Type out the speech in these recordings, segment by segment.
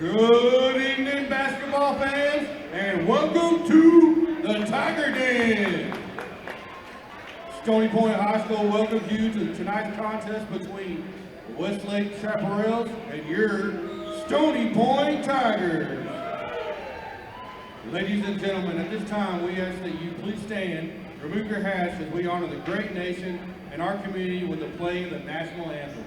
Good evening, basketball fans, and welcome to the Tiger Den. Stony Point High School welcomes you to tonight's contest between Westlake Chaparrals and your Stony Point Tigers. Ladies and gentlemen, at this time we ask that you please stand, remove your hats as we honor the great nation and our community with the play of the national anthem.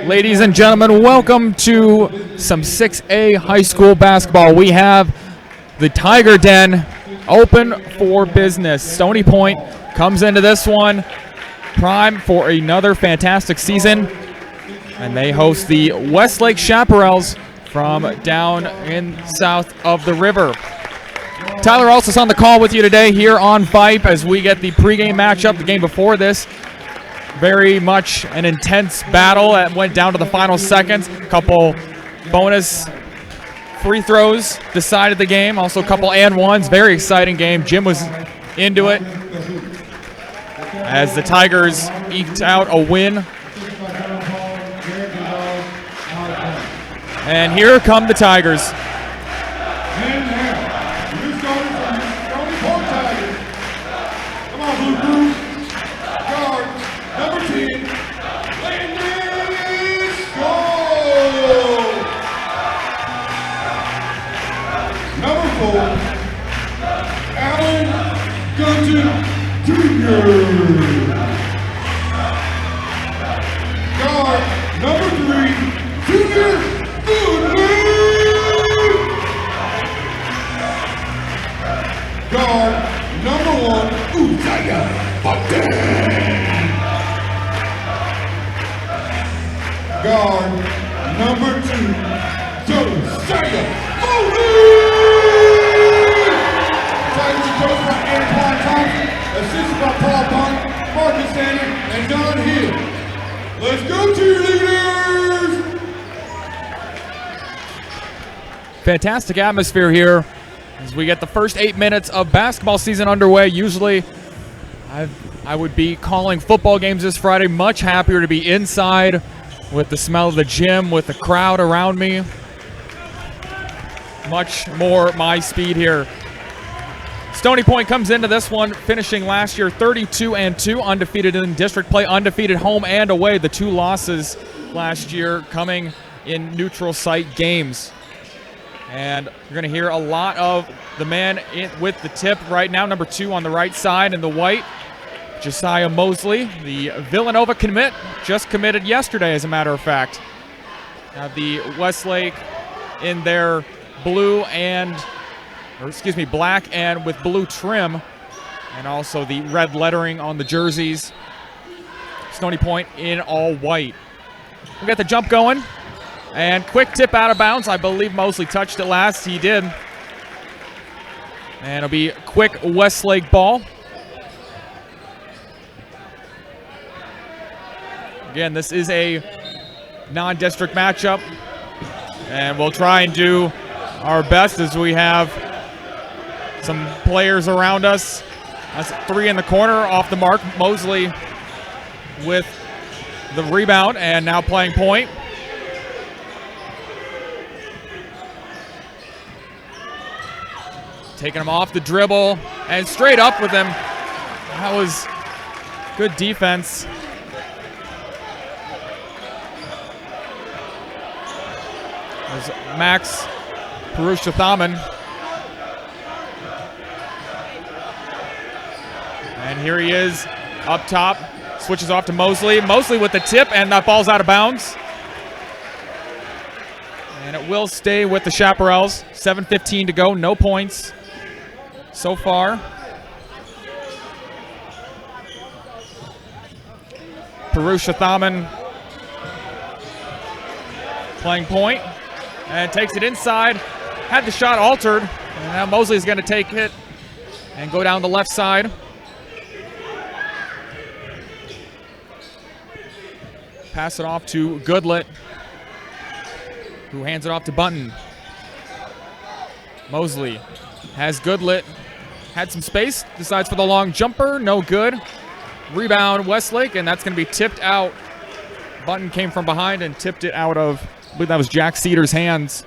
Ladies and gentlemen, welcome to some 6A high school basketball. We have the Tiger Den open for business. Stony Point comes into this one prime for another fantastic season, and they host the Westlake Chaparrals from down in south of the river. Tyler Alston's on the call with you today here on Vype as we get the pregame matchup. The game before this, very much an intense battle that went down to the final seconds. A couple bonus free throws decided the game. Also a couple and ones. Very exciting game. Jim was into it as the Tigers eked out a win. And here come the Tigers. Guard number 3, Junior Goodman. Guard number 1, Uzziah Button. Guard number 2, Josiah Foley. Tigers are coached by Antoine Thompson, assisted by Paul Punk, Marcus Sanders, and John Hill. Let's go, cheerleaders! Fantastic atmosphere here as we get the first 8 minutes of basketball season underway. Usually I would be calling football games this Friday. Much happier to be inside with the smell of the gym, with the crowd around me. Much more my speed here. Stony Point comes into this one finishing last year 32-2, undefeated in district play, undefeated home and away. The 2 losses last year coming in neutral site games. And you're going to hear a lot of the man with the tip right now, number 2 on the right side in the white, Josiah Mosley, the Villanova commit, just committed yesterday as a matter of fact. Now the Westlake in their black and with blue trim, and also the red lettering on the jerseys. Stony Point in all white. We got the jump going, and quick tip out of bounds. I believe Mosley touched it last. He did. And it'll be quick Westlake ball. Again, this is a non-district matchup, and we'll try and do our best as we have some players around us That's 3 in the corner off the mark. Mosley with the rebound and now playing point. Taking him off the dribble and straight up with him. That was good defense. There's Max Perushathaman. And here he is up top. Switches off to Mosley. Mosley with the tip, and that ball's out of bounds. And it will stay with the Chaparrals. 7:15 to go, no points so far. Perushathaman playing point and takes it inside. Had the shot altered, and now Mosley is going to take it and go down the left side. Pass it off to Goodlet, who hands it off to Bunton. Mosley has Goodlet, had some space, decides for the long jumper, no good. Rebound Westlake, and that's going to be tipped out. Bunton came from behind and tipped it out of, I believe that was Jack Cedars' hands.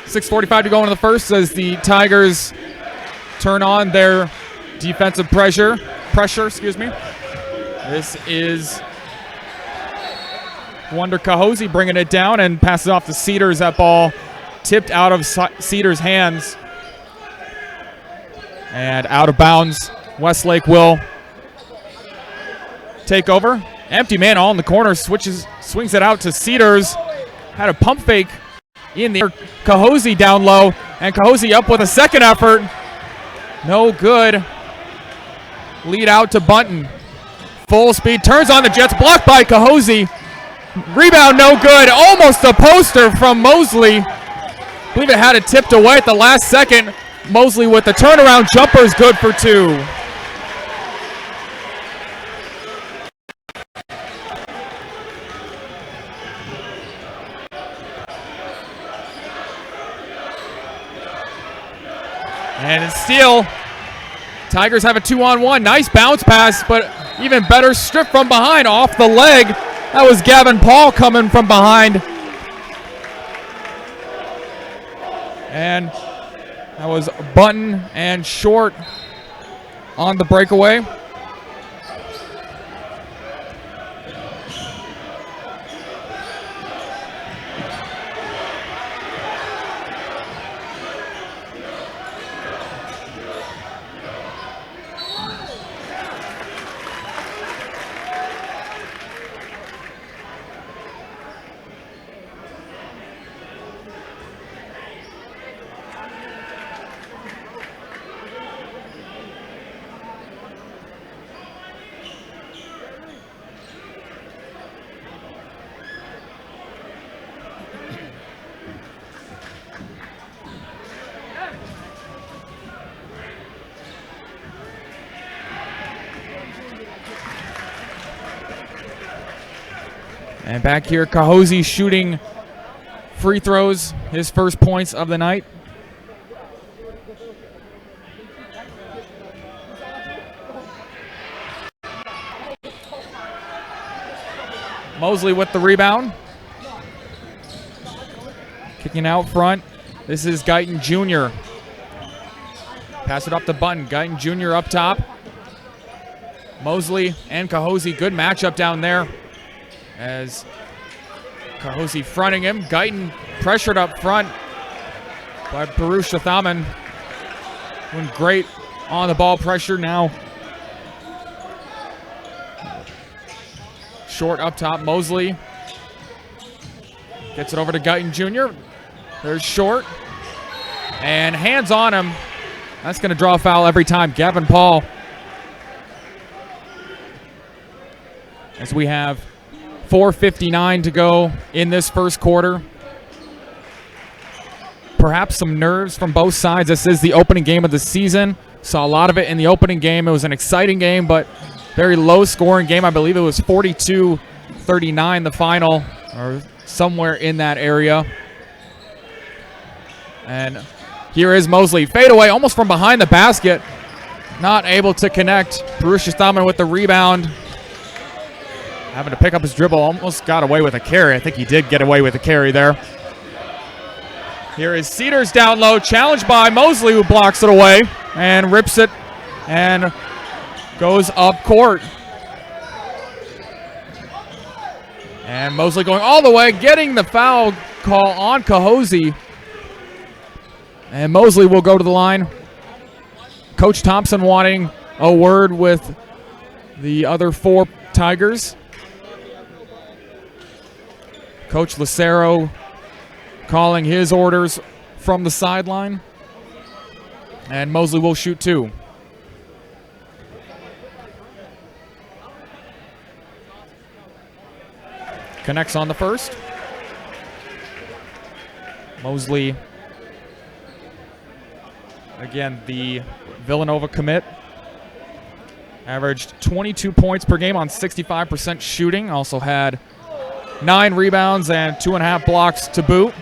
.6:45 to go into the first as the Tigers turn on their defensive pressure, excuse me. This is Wonder Kahosi bringing it down and passes off to Cedars. That ball tipped out of Cedars' hands and out of bounds. Westlake will take over. Empty man all in the corner, swings it out to Cedars. Had a pump fake in the air. Kahosi down low, and Kahosi up with a second effort. No good. Lead out to Bunton. Full speed, turns on the Jets, blocked by Kahosi. Rebound no good, almost a poster from Mosley. I believe it had it tipped away at the last second. Mosley with the turnaround jumper is good for 2. And it's steal. Tigers have a 2-on-1. Nice bounce pass, but even better strip from behind off the leg. That was Gavin Paul coming from behind. And that was Bunton and Short on the breakaway. And back here, Kahosi shooting free throws, his first points of the night. Mosley with the rebound. Kicking out front. This is Guyton Jr. Pass it up to Bunton. Guyton Jr. up top. Mosley and Kahosi, good matchup down there. As Kahosi fronting him. Guyton pressured up front by Perushathaman. Doing great on the ball pressure now. Short up top, Mosley. Gets it over to Guyton Jr. There's Short. And hands on him. That's going to draw a foul every time. Gavin Paul. As we have 4:59 to go in this first quarter. Perhaps some nerves from both sides. This is the opening game of the season. Saw a lot of it in the opening game. It was an exciting game, but very low-scoring game. I believe it was 42-39 the final, or somewhere in that area. And here is Mosley. Fade away almost from behind the basket. Not able to connect. Purushothaman with the rebound. Having to pick up his dribble. Almost got away with a carry. I think he did get away with a carry there. Here is Cedars down low. Challenged by Mosley, who blocks it away and rips it and goes up court. And Mosley going all the way, getting the foul call on Cahozy. And Mosley will go to the line. Coach Thompson wanting a word with the other 4 Tigers. Coach Lucero calling his orders from the sideline. And Mosley will shoot 2. Connects on the first. Mosley, again, the Villanova commit, averaged 22 points per game on 65% shooting. Also had 9 rebounds and 2.5 blocks to boot.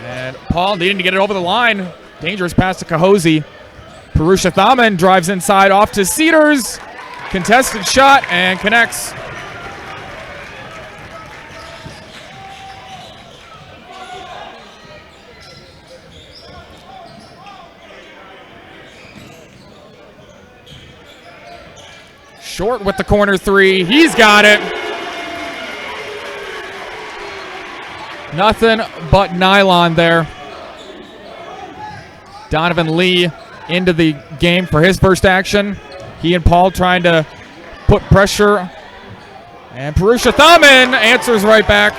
And Paul needing to get it over the line. Dangerous pass to Cahozy. Purushothaman drives inside off to Cedars. Contested shot and connects. Short with the corner 3. He's got it. Nothing but nylon there. Donovan Lee into the game for his first action. He and Paul trying to put pressure. And Purushothaman answers right back.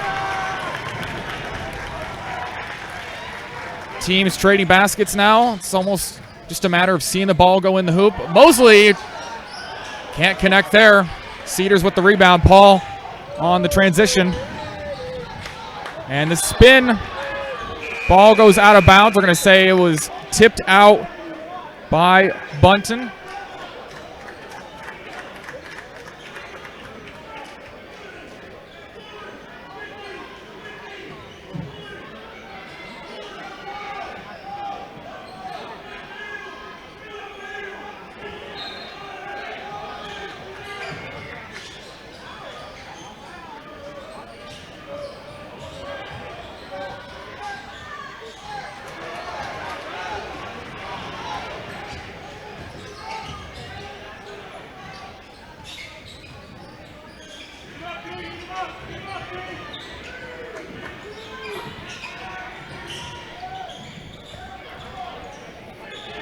Teams trading baskets now. It's almost just a matter of seeing the ball go in the hoop. Mosley can't connect there. Cedars with the rebound. Paul on the transition. And the spin. Ball goes out of bounds. We're going to say it was tipped out by Bunton.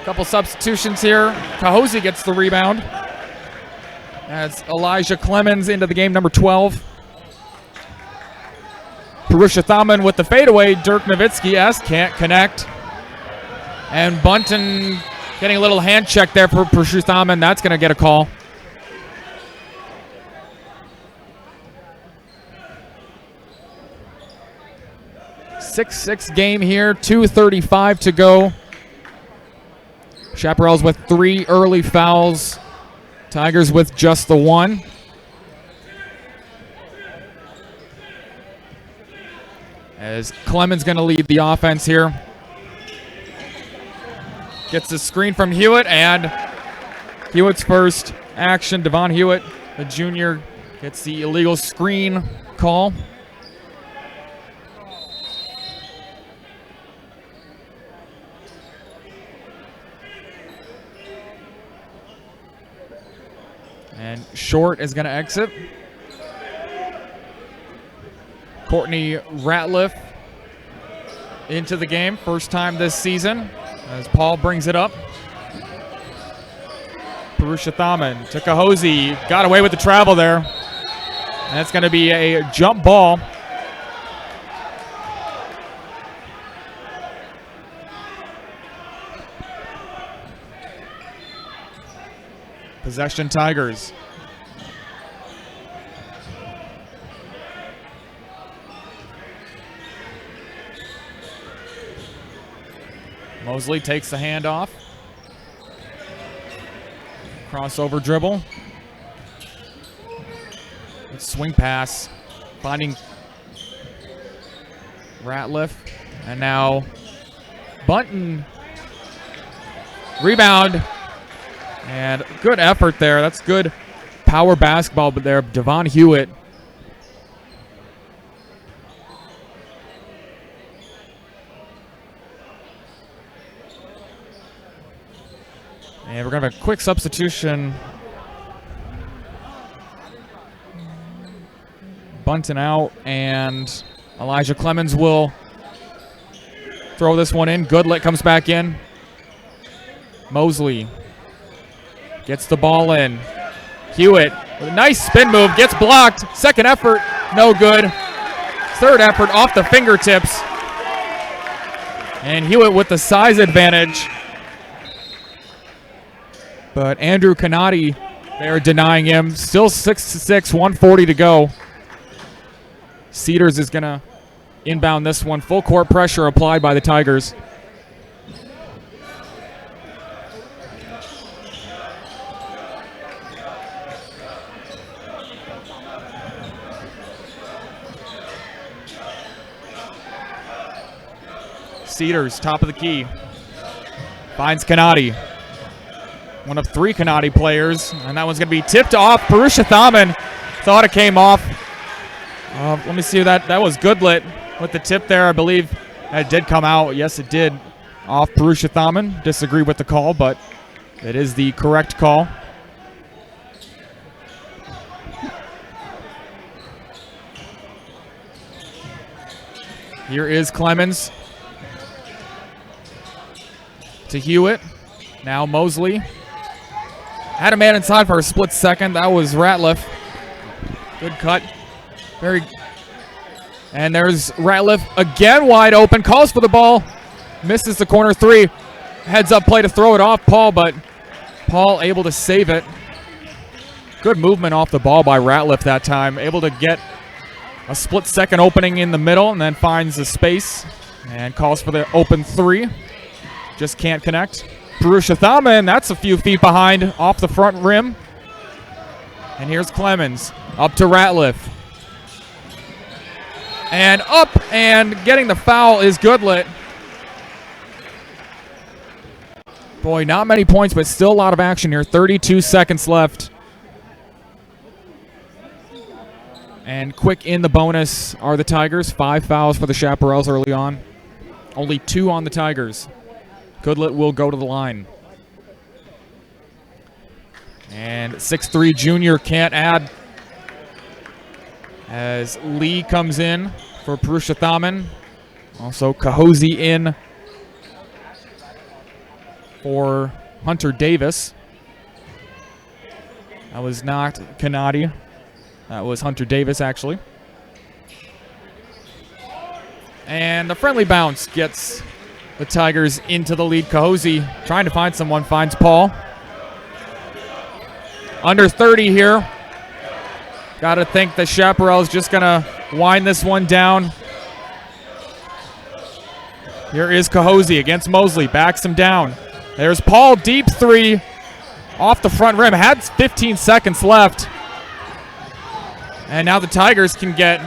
Couple substitutions here. Cahozy gets the rebound. Adds Elijah Clemens into the game, number 12. Purushothaman with the fadeaway. Dirk Nowitzki can't connect. And Bunton getting a little hand check there for Purushothaman. That's going to get a call. Six game here, 2:35 to go. Chaparrals with 3 early fouls. Tigers with just the 1. As Clemens going to lead the offense here. Gets the screen from Hewitt, and Hewitt's first action. Devon Hewitt, the junior, gets the illegal screen call. And Short is going to exit. Courtney Ratliff into the game. First time this season as Paul brings it up. Purushothaman to Cahozy. Got away with the travel there. And that's going to be a jump ball. Possession Tigers. Mosley takes the handoff. Crossover dribble. It's Swing pass, finding Ratliff, and now Bunton. Rebound, and good effort there. That's good power basketball, but there, Devon Hewitt. And we're going to have a quick substitution. Bunton out, and Elijah Clemens will throw this one in. Goodlet comes back in. Mosley gets the ball in. Hewitt with a nice spin move, gets blocked. Second effort, no good. Third effort off the fingertips. And Hewitt with the size advantage. But Andrew Canati, they're denying him. Still 6-6, 1:40 to go. Cedars is going to inbound this one. Full court pressure applied by the Tigers. Cedars, top of the key. Finds Canati. One of three Canati players. And that one's going to be tipped off. Purusha Thaman thought it came off. Let me see that. That was Goodlet with the tip there. I believe it did come out. Yes, it did. Off Purusha Thaman. Disagree with the call, but it is the correct call. Here is Clemens. To Hewitt. Now Mosley. Had a man inside for a split second. That was Ratliff. Good cut. And there's Ratliff again wide open. Calls for the ball. Misses the corner three. Heads up play to throw it off Paul, but Paul able to save it. Good movement off the ball by Ratliff that time. Able to get a split second opening in the middle and then finds the space and calls for the open three. Just can't connect. Purusha Thaman, that's a few feet behind off the front rim. And here's Clemens up to Ratliff. And up, and getting the foul is Goodlet. Boy, not many points, but still a lot of action here. 32 seconds left. And quick in the bonus are the Tigers. 5 fouls for the Chaparrals early on. Only 2 on the Tigers. Goodlet will go to the line. And 6'3" junior can't add. As Lee comes in for Purusha Thaman. Also Kahosi in for Hunter Davis. That was not Canati. That was Hunter Davis, actually. And the friendly bounce gets the Tigers into the lead. Kahosi trying to find someone, finds Paul. Under 30 here. Got to think the Chaparral's just going to wind this one down. Here is Kahosi against Mosley. Backs him down. There's Paul, deep three off the front rim. Had 15 seconds left. And now the Tigers can get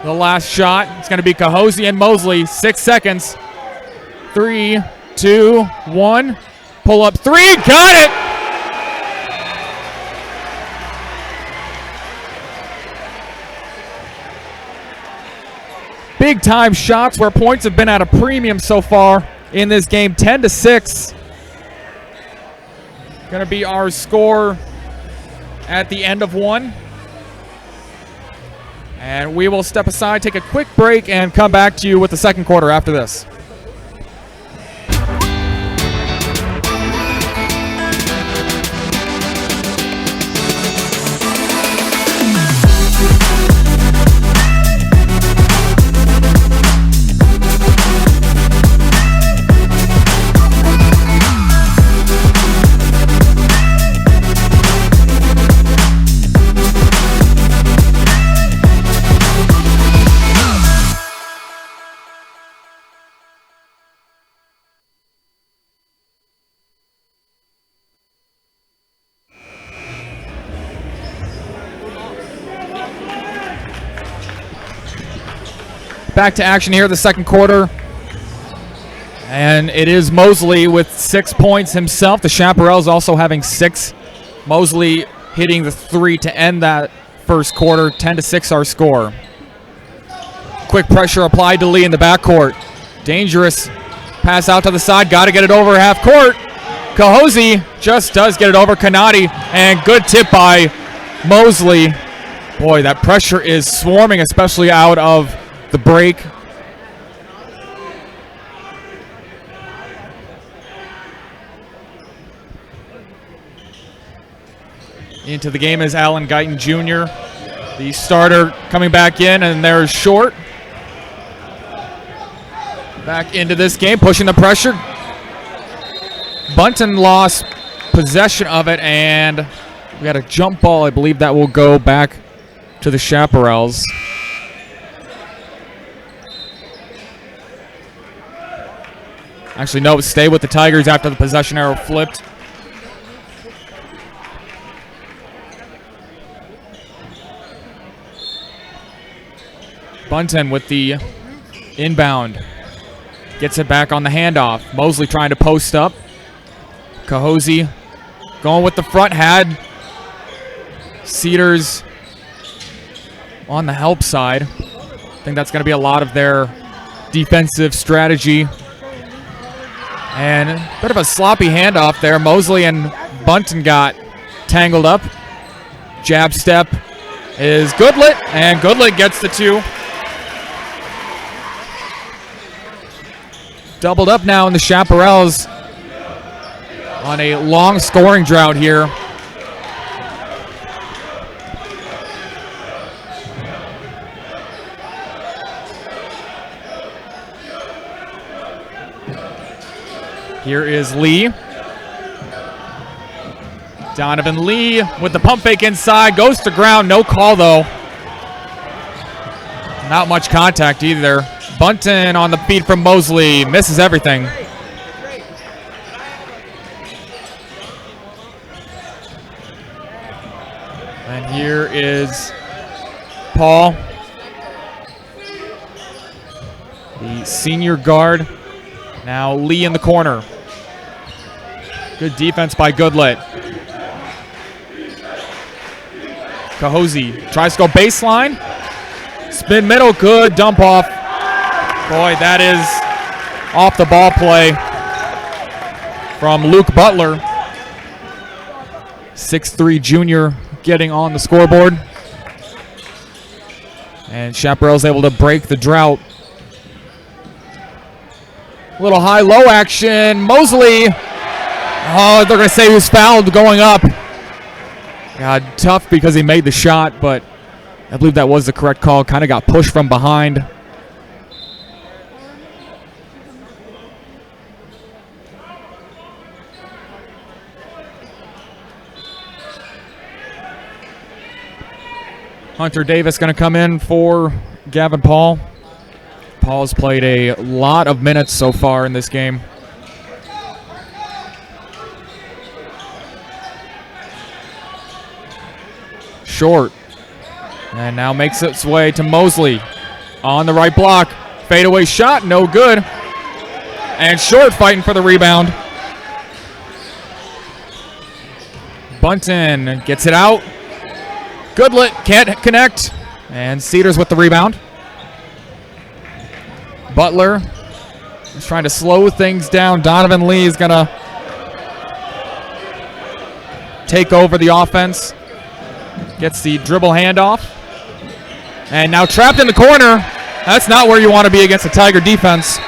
the last shot. It's going to be Kahosi and Mosley. 6 seconds. 3, 2, 1. Pull up three. Got it! Big time shots where points have been at a premium so far in this game. 10-6. Going to be our score at the end of one. And we will step aside, take a quick break, and come back to you with the second quarter after this. back to action here in the second quarter. And it is Mosley with 6 points himself. The Chaparrals also having 6. Mosley hitting the 3 to end that first quarter. 10-6 our score. Quick pressure applied to Lee in the backcourt. Dangerous pass out to the side. Got to get it over half court. Cahosi just does get it over Kanati. And good tip by Mosley. Boy, that pressure is swarming, especially out of the break. Into the game is Alan Guyton Jr., the starter, coming back in, and there's Short. Back into this game, pushing the pressure. Bunton lost possession of it, and we got a jump ball. I believe that will go back to the Chaparrals. Actually, no, stay with the Tigers after the possession arrow flipped. Bunton with the inbound. Gets it back on the handoff. Mosley trying to post up. Cahosi going with the front. Had Cedars on the help side. I think that's going to be a lot of their defensive strategy. And a bit of a sloppy handoff there. Mosley and Bunton got tangled up. Jab step is Goodlet, and Goodlet gets the 2. Doubled up now in the Chaparrals on a long scoring drought here. Here is Lee. Donovan Lee with the pump fake inside. Goes to ground. No call, though. Not much contact either. Bunton on the feed from Mosley. Misses everything. And here is Paul, the senior guard. Now Lee in the corner. Good defense by Goodlet. Cahosi tries to go baseline. Spin middle, good dump off. Boy, that is off the ball play from Luke Butler. 6'3" junior getting on the scoreboard. And Chaparral's able to break the drought. Little high-low action. Mosley. Oh, they're going to say he was fouled going up. God, tough because he made the shot, but I believe that was the correct call. Kind of got pushed from behind. Hunter Davis going to come in for Gavin Paul. Paul's played a lot of minutes so far in this game. Short. And now makes its way to Mosley. On the right block. Fadeaway shot, no good. And Short fighting for the rebound. Bunton gets it out. Goodlet can't connect. And Cedars with the rebound. Butler is trying to slow things down. Donovan Lee is going to take over the offense. Gets the dribble handoff. And now trapped in the corner. That's not where you want to be against a Tiger defense.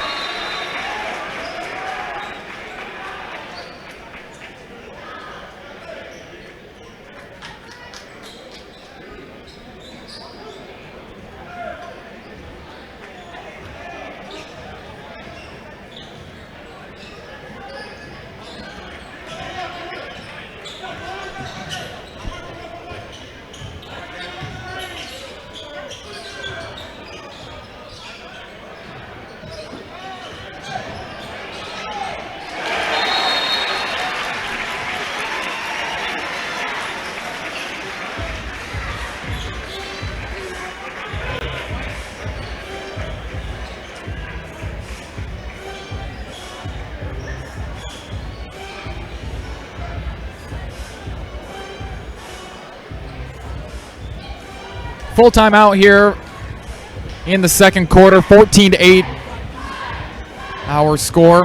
Full timeout here in the second quarter, 14-8 our score.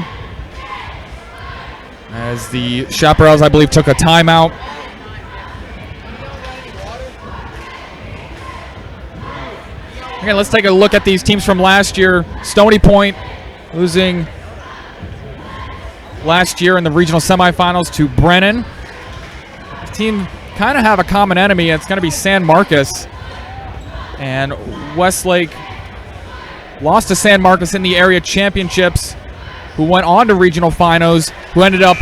As the Chaparrals, I believe, took a timeout. Again, let's take a look at these teams from last year. Stony Point losing last year in the regional semifinals to Brennan. The team kind of have a common enemy. It's going to be San Marcos. And Westlake lost to San Marcos in the area championships, who went on to regional finals, who ended up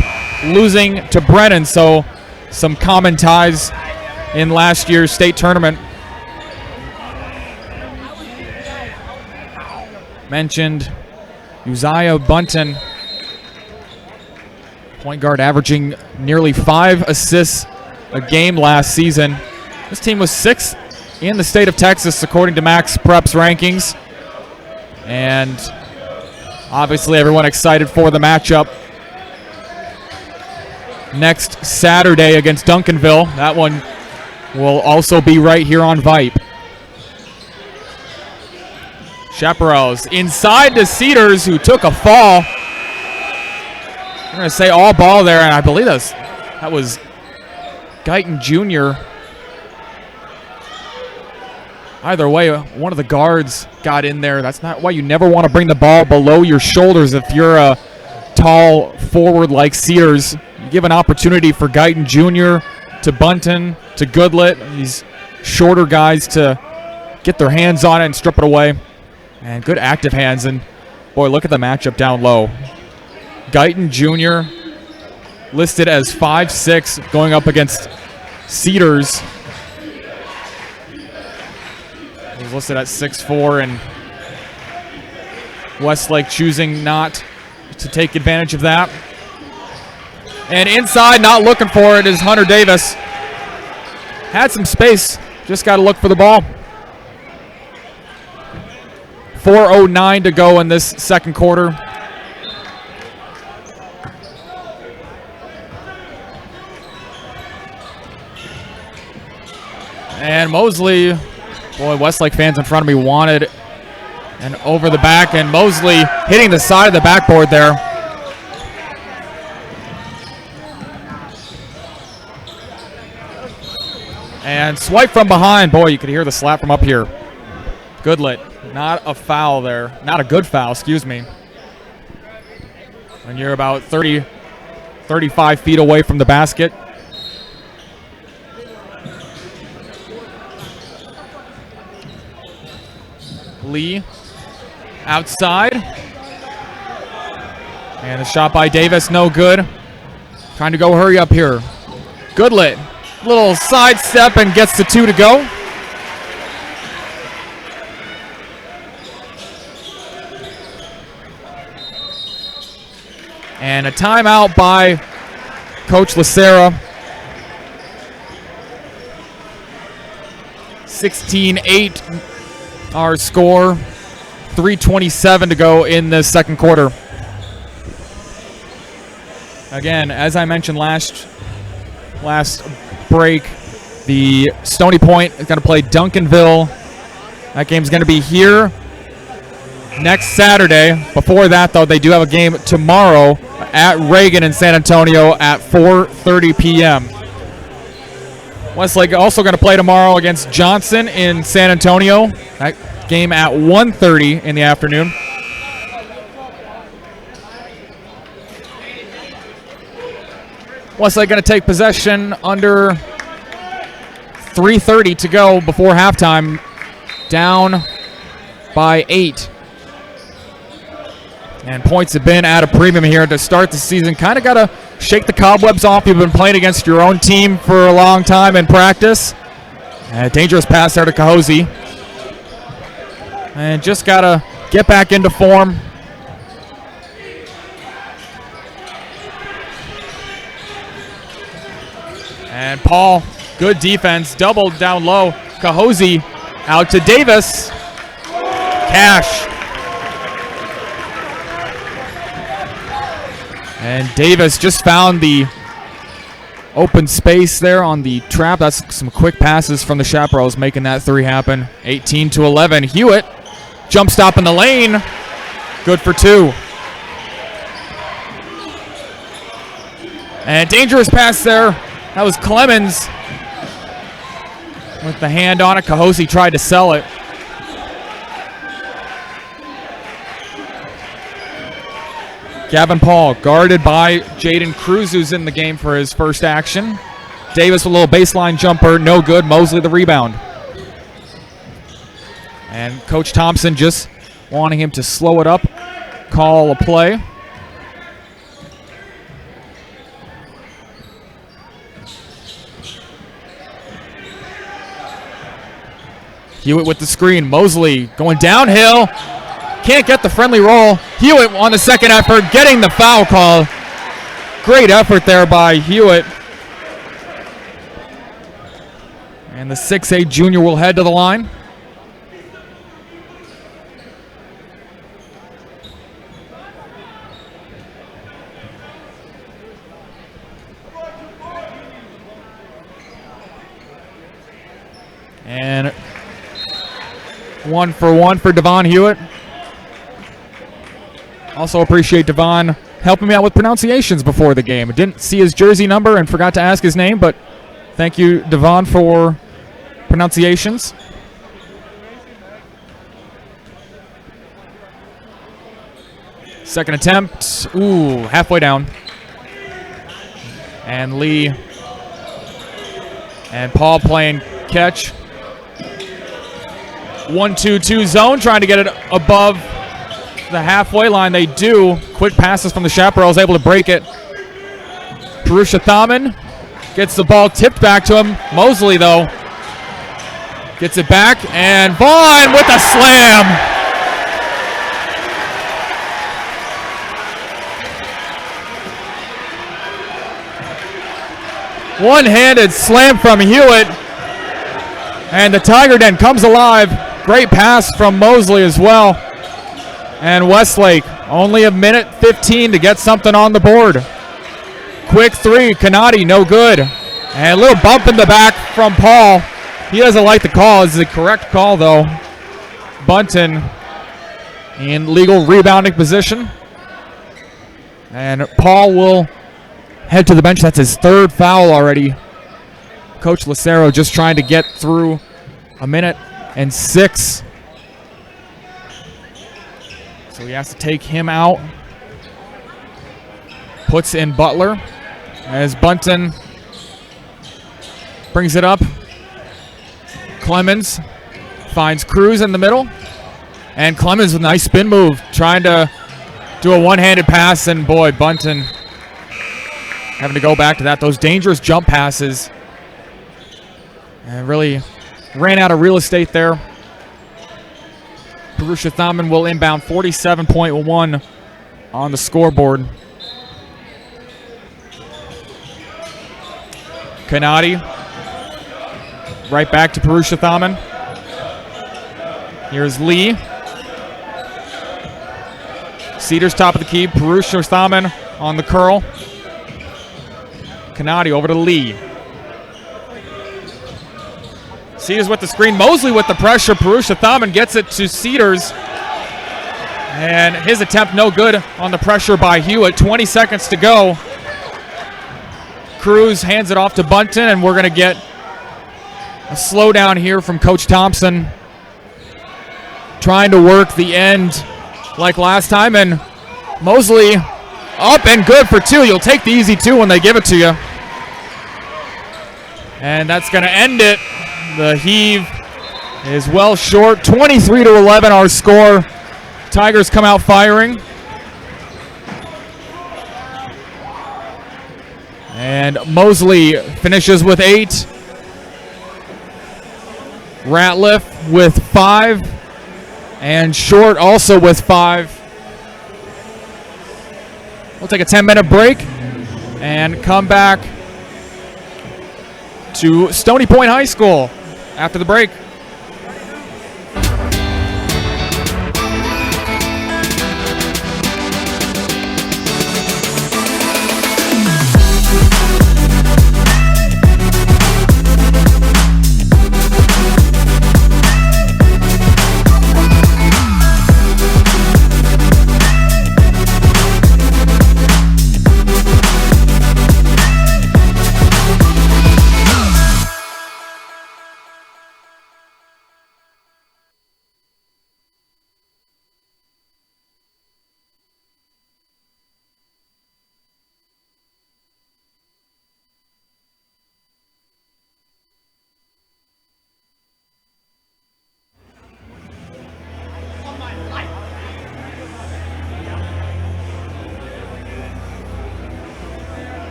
losing to Brennan. So some common ties in last year's state tournament. Mentioned Uzziah Bunton, point guard, averaging nearly 5 assists a game last season. This team was 6th in the state of Texas according to Max Prep's rankings. And obviously everyone excited for the matchup next Saturday against Duncanville. That one will also be right here on Vype. Chaparrals inside to Cedars, who took a fall. I'm going to say all ball there, and I believe that was Guyton Jr. Either way, one of the guards got in there. That's not why you never want to bring the ball below your shoulders if you're a tall forward like Cedars. You give an opportunity for Guyton Jr., to Bunton, to Goodlet, these shorter guys to get their hands on it and strip it away. And good active hands. And, boy, look at the matchup down low. Guyton Jr. listed as 5'6", going up against Cedars. He's listed at 6'4", and Westlake choosing not to take advantage of that. And inside, not looking for it, is Hunter Davis. Had some space, just got to look for the ball. 4:09 to go in this second quarter. And Mosley, boy, Westlake fans in front of me wanted an over the back, and Mosley hitting the side of the backboard there. And swipe from behind. Boy, you could hear the slap from up here. Goodlet. Not a foul there. Not a good foul, excuse me. When you're about 30, 35 feet away from the basket. Lee outside. And the shot by Davis, no good. Trying to go hurry up here. Goodlet. Little side step and gets the 2 to go. And a timeout by Coach Lacera. 16-8 our score. 3:27 to go in the second quarter. Again, as I mentioned last break, the Stony Point is going to play Duncanville. That game's going to be here next Saturday. Before that, though, they do have a game tomorrow at Reagan in San Antonio at 4:30 p.m. Westlake also going to play tomorrow against Johnson in San Antonio. That game at 1:30 in the afternoon. Westlake going to take possession under 3:30 to go before halftime, down by 8. And points have been at a premium here to start the season. Kind of got to shake the cobwebs off. You've been playing against your own team for a long time in practice. And a dangerous pass there to Cahosi. And just got to get back into form. And Paul, good defense, doubled down low. Cahosi out to Davis. Cash. And Davis just found the open space there on the trap. That's some quick passes from the Chaparrals making that three happen. 18-11. Hewitt, jump stop in the lane. Good for two. And dangerous pass there. That was Clemens with the hand on it. Cahosi tried to sell it. Gavin Paul guarded by Jaden Cruz, who's in the game for his first action. Davis with a little baseline jumper, no good. Mosley the rebound. And Coach Thompson just wanting him to slow it up, call a play. Hewitt with the screen. Mosley going downhill. Can't get the friendly roll. Hewitt on the second effort, getting the foul call. Great effort there by Hewitt. And the 6'8 junior will head to the line. And 1 for 1 for Devon Hewitt. Also appreciate Devon helping me out with pronunciations before the game. Didn't see his jersey number and forgot to ask his name, but thank you, Devon, for pronunciations. Second attempt. Ooh, halfway down. And Lee and Paul playing catch. 1-2-2 zone, trying to get it above the halfway line. They do. Quick passes from the Chaparrals, able to break it. Purusha Thaman gets the ball tipped back to him. Mosley, though, gets it back. And Vaughn with a slam. One-handed slam from Hewitt. And the Tiger Den comes alive. Great pass from Mosley as well. And Westlake, only a minute 15 to get something on the board. Quick three, Kanati, no good. And a little bump in the back from Paul. He doesn't like the call. It's the correct call, though. Bunton in legal rebounding position. And Paul will head to the bench. That's his third foul already. Coach Lucero just trying to get through a minute and 6. So he has to take him out. Puts in Butler as Bunton brings it up. Clemens finds Cruz in the middle. And Clemens with a nice spin move, trying to do a one-handed pass. And boy, Bunton having to go back to that. Those dangerous jump passes. And really ran out of real estate there. Purusha Thaman will inbound. 47.1 on the scoreboard. Kanati. Right back to Purusha Thaman. Here's Lee. Cedars top of the key. Purusha Thaman on the curl. Kanati over to Lee. Cedars with the screen. Mosley with the pressure. Purusha Thaman gets it to Cedars. And his attempt no good on the pressure by Hewitt. 20 seconds to go. Cruz hands it off to Bunton, and we're going to get a slowdown here from Coach Thompson. Trying to work the end like last time. And Mosley up and good for two. You'll take the easy two when they give it to you. And that's going to end it. The heave is well short. 23-11 our score. Tigers come out firing. And Mosley finishes with 8. Ratliff with 5. And Short also with 5. We'll take a 10-minute break and come back to Stony Point High School after the break.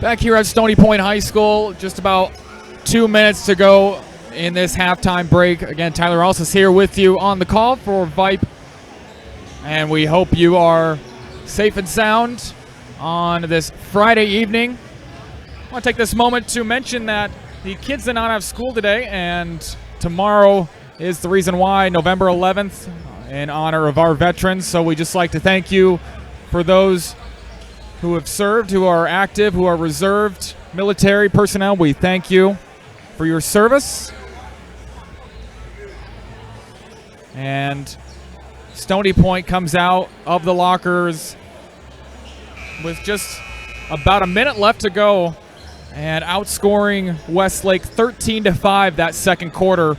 Back here at Stony Point High School, just about 2 minutes to go in this halftime break. Again, Tyler Ross is here with you on the call for Vype, and we hope you are safe and sound on this Friday evening. I want to take this moment to mention that the kids did not have school today, and tomorrow is the reason why, November 11th, in honor of our veterans. So we just like to thank you for those who have served, who are active, who are reserved military personnel. We thank you for your service. And Stony Point comes out of the lockers with just about a minute left to go and outscoring Westlake 13-5 that second quarter,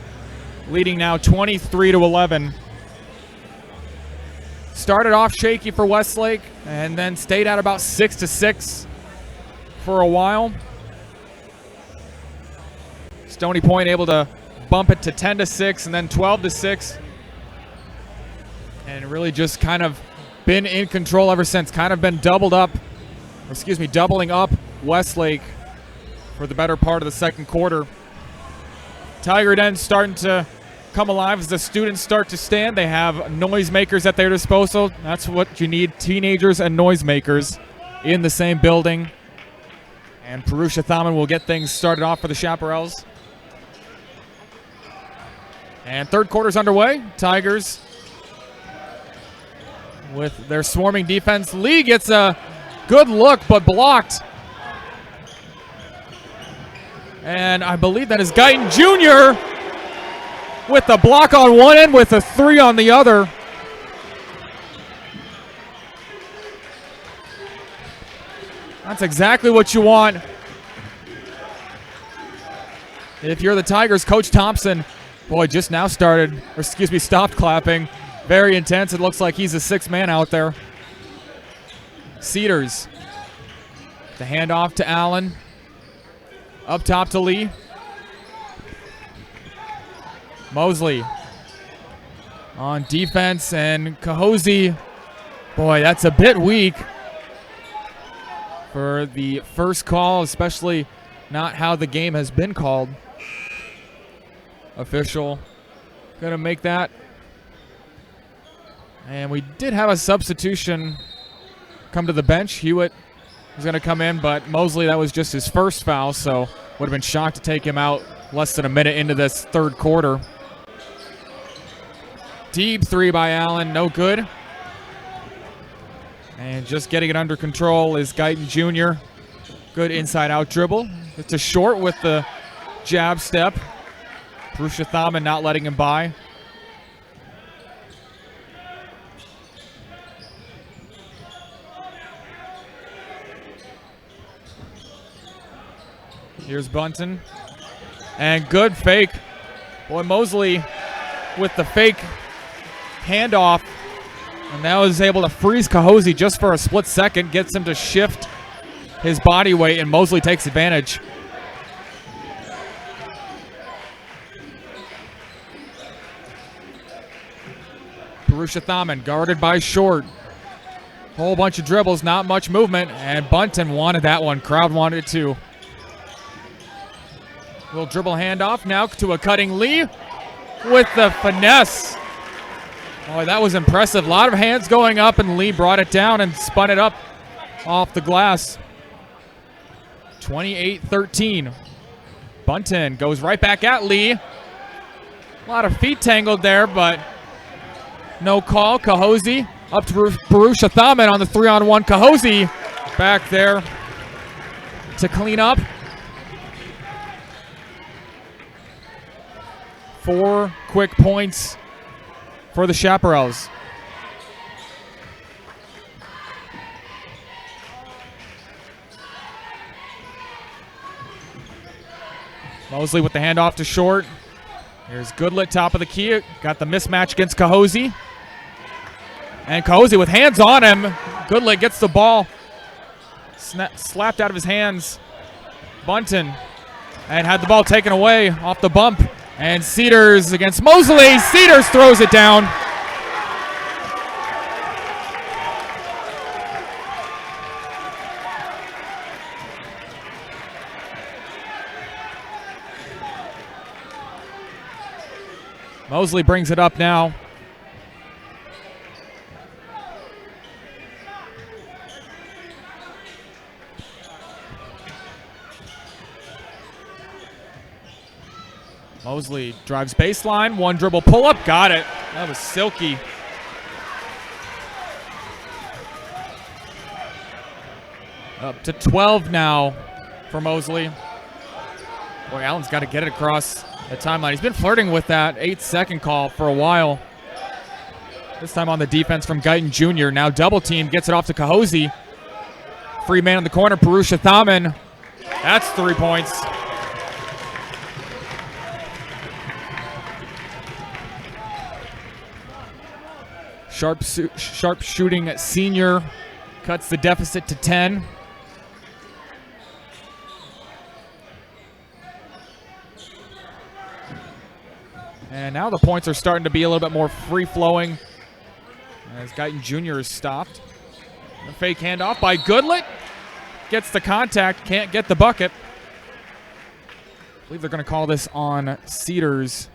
leading now 23-11. Started off shaky for Westlake and then stayed at about 6-6 for a while. Stony Point able to bump it to 10-6 and then 12-6. And really just kind of been in control ever since. Kind of been doubling up Westlake for the better part of the second quarter. Tiger Den starting to come alive as the students start to stand. They have noisemakers at their disposal. That's what you need, teenagers and noisemakers in the same building. And Purusha Thaman will get things started off for the Chaparrals. And third quarter's underway. Tigers with their swarming defense. Lee gets a good look, but blocked. And I believe that is Guyton Jr. with the block on one end with a three on the other. That's exactly what you want. If you're the Tigers, Coach Thompson, boy, just now stopped clapping. Very intense. It looks like he's a sixth man out there. Cedars. The handoff to Allen. Up top to Lee. Mosley on defense, and Cahozy, boy, that's a bit weak for the first call, especially not how the game has been called. Official gonna make that. And we did have a substitution come to the bench. Hewitt was gonna come in, but Mosley, that was just his first foul, so would have been shocked to take him out less than a minute into this third quarter. Deep three by Allen, no good. And just getting it under control is Guyton Jr. Good inside-out dribble. It's a short with the jab step. Purusha Thaman not letting him by. Here's Bunton. And good fake. Boy, Mosley with the fake handoff. And that was able to freeze Cahozy just for a split second. Gets him to shift his body weight, and Mosley takes advantage. Purusha Thaman guarded by Short. Whole bunch of dribbles, not much movement, and Bunton wanted that one. Crowd wanted it too. Little dribble handoff now to a cutting Lee with the finesse. Boy, that was impressive. A lot of hands going up, and Lee brought it down and spun it up off the glass. 28-13. Bunton goes right back at Lee. A lot of feet tangled there, but no call. Cahozy up to Purusha Thaman on the 3-on-1. Cahozy back there to clean up. 4 quick points for the Chaparrals. Mosley with the handoff to Short. Here's Goodlet, top of the key. Got the mismatch against Cahozy. And Cahozy with hands on him. Goodlet gets the ball slapped out of his hands. Bunton and had the ball taken away off the bump. And Cedars against Mosley. Cedars throws it down. Mosley brings it up now. Mosley drives baseline, one dribble pull-up, got it. That was silky. Up to 12 now for Mosley. Boy, Allen's got to get it across the timeline. He's been flirting with that 8-second call for a while. This time on the defense from Guyton Jr. Now double team, gets it off to Cahosi. Free man in the corner, Purusha Thaman. That's 3 points. Sharp shooting senior cuts the deficit to 10. And now the points are starting to be a little bit more free-flowing as Guyton Jr. is stopped. A fake handoff by Goodlett. Gets the contact, can't get the bucket. I believe they're going to call this on Cedars.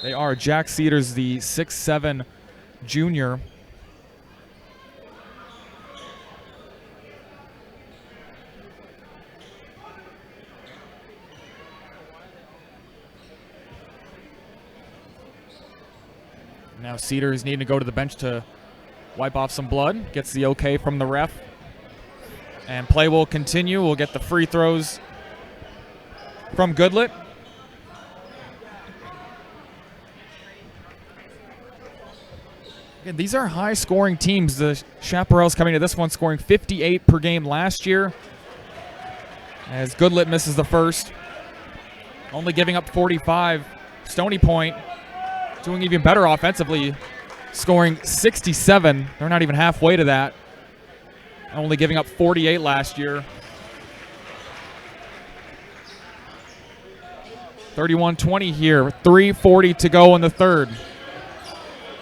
They are. Jack Cedars, the 6'7" junior. Now Cedars needing to go to the bench to wipe off some blood. Gets the okay from the ref. And play will continue. We'll get the free throws from Goodlett. Again, these are high-scoring teams. The Chaparrals coming to this one scoring 58 per game last year, as Goodlett misses the first, only giving up 45. Stony Point doing even better offensively, scoring 67. They're not even halfway to that, only giving up 48 last year. 31-20 here, 3:40 to go in the third.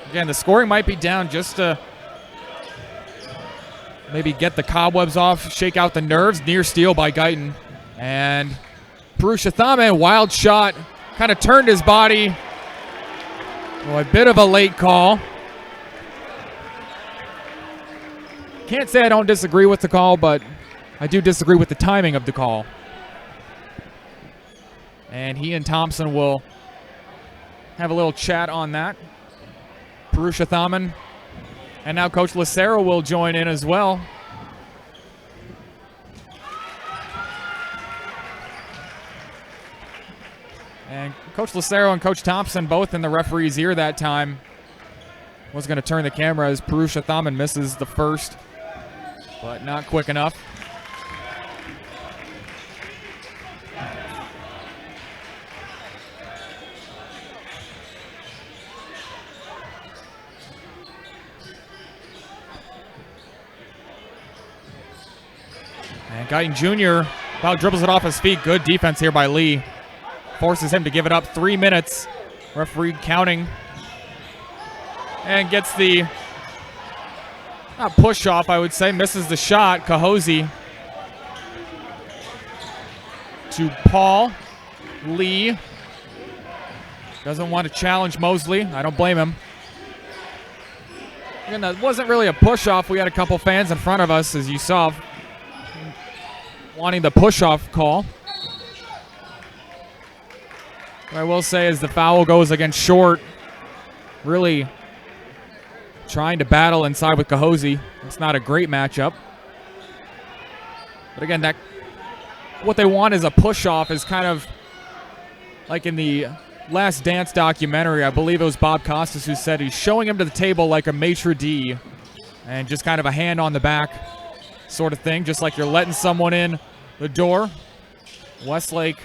Again, the scoring might be down just to maybe get the cobwebs off, shake out the nerves. Near steal by Guyton. And Purusha Thaman, wild shot, kind of turned his body. Well, a bit of a late call. Can't say I don't disagree with the call, but I do disagree with the timing of the call. And he and Thompson will have a little chat on that. Purusha Thaman. And now Coach Lucero will join in as well. And Coach Lucero and Coach Thompson both in the referee's ear that time. Was going to turn the camera as Purusha Thaman misses the first, but not quick enough. And Guyton Jr. about dribbles it off his feet. Good defense here by Lee. Forces him to give it up. 3 minutes. Referee counting. And gets the not push off, I would say. Misses the shot. Cahosi to Paul. Lee doesn't want to challenge Mosley. I don't blame him. Again, that wasn't really a push off. We had a couple fans in front of us, as you saw, wanting the push-off call. What I will say is the foul goes against Short. Really trying to battle inside with Cahosi. It's not a great matchup. But again, that what they want is a push-off, is kind of like in the Last Dance documentary. I believe it was Bob Costas who said he's showing him to the table like a maitre d', and just kind of a hand on the back sort of thing, just like you're letting someone in the door. Westlake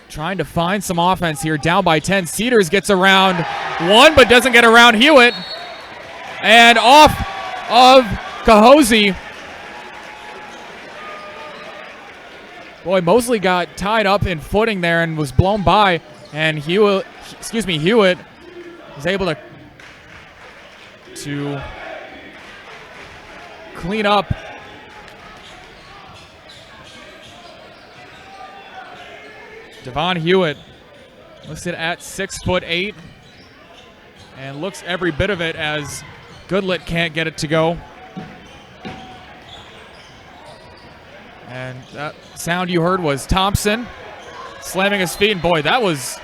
trying to find some offense here, down by 10. Cedars gets around one, but doesn't get around Hewitt. And off of Cahosi. Boy, Mosley got tied up in footing there and was blown by. And Hewitt was able to clean up. Devon Hewitt listed at 6'8", and looks every bit of it as Goodlet can't get it to go. And that sound you heard was Thompson slamming his feet, and boy, that was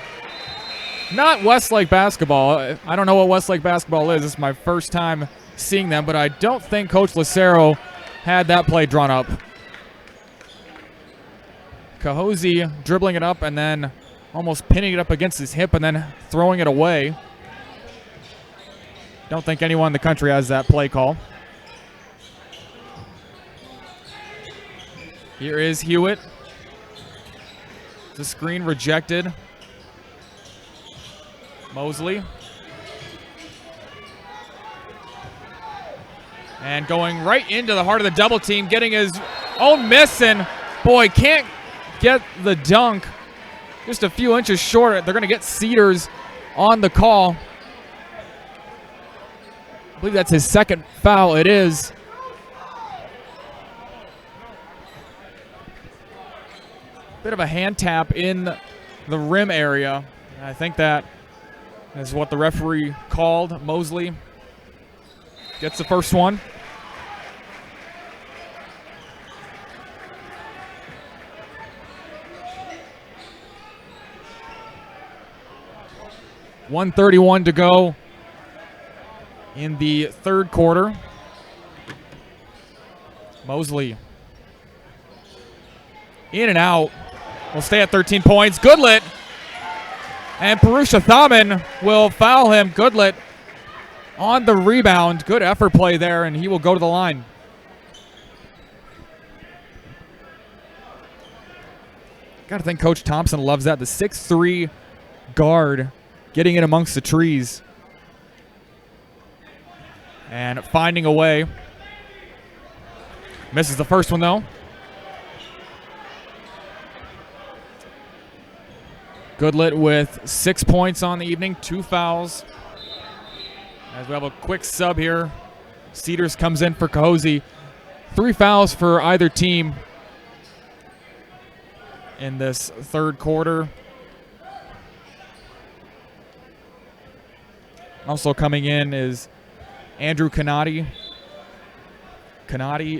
not Westlake basketball. I don't know what Westlake basketball is. This is my first time seeing them, but I don't think Coach Lucero had that play drawn up. Cahosi dribbling it up and then almost pinning it up against his hip and then throwing it away. Don't think anyone in the country has that play call. Here is Hewitt. The screen rejected. Mosley. And going right into the heart of the double team, getting his own miss, and boy, can't get the dunk. Just a few inches short. They're going to get Cedars on the call. I believe that's his second foul. It is. Bit of a hand tap in the rim area. I think that is what the referee called. Mosley gets the first one. .131 to go in the third quarter. Mosley in and out. Will stay at 13 points. Goodlet and Purusha Thaman will foul him. Goodlet on the rebound. Good effort play there, and he will go to the line. Got to think Coach Thompson loves that. The 6'3" guard getting in amongst the trees and finding a way. Misses the first one, though. Goodlet with 6 points on the evening, 2 fouls. As we have a quick sub here, Cedars comes in for Cahosi. 3 fouls for either team in this third quarter. Also coming in is Andrew Kanati,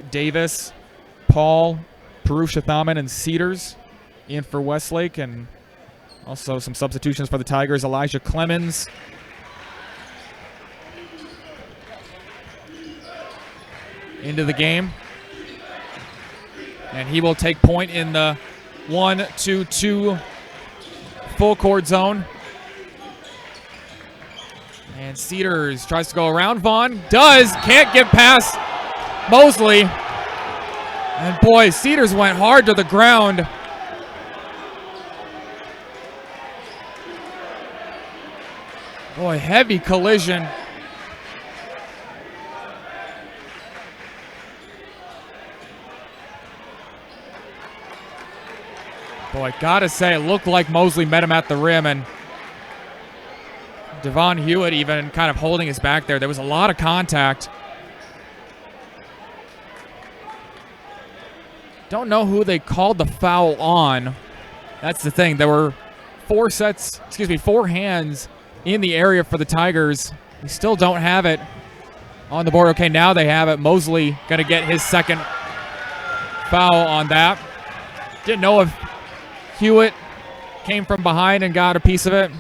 Davis, Paul, Purusha Thaman, and Cedars in for Westlake, and also some substitutions for the Tigers. Elijah Clemens. Into the game. And he will take point in the 1-2-2 full court zone. And Cedars tries to go around Vaughn. Does. Can't get past Mosley. And boy, Cedars went hard to the ground. Boy, heavy collision. Boy, gotta say, it looked like Mosley met him at the rim, and Devon Hewitt even kind of holding his back there. There was a lot of contact. Don't know who they called the foul on. That's the thing. There were 4 hands in the area for the Tigers. We still don't have it on the board. Okay, now they have it. Mosley going to get his second foul on that. Didn't know if Hewitt came from behind and got a piece of it.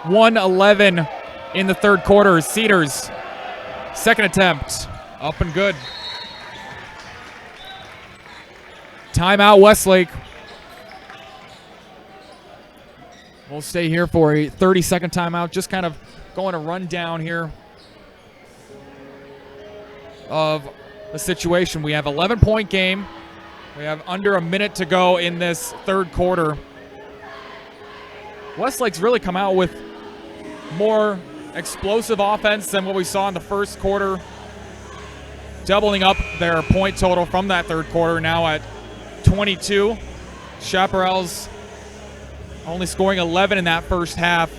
1:11 in the third quarter. Cedars, second attempt, up and good. Timeout, Westlake. We'll stay here for a 30-second timeout. Just kind of going to run down here of the situation. We have 11-point game. We have under a minute to go in this third quarter. Westlake's really come out with more explosive offense than what we saw in the first quarter, doubling up their point total from that third quarter, now at 22. Chaparral's only scoring 11 in that first half,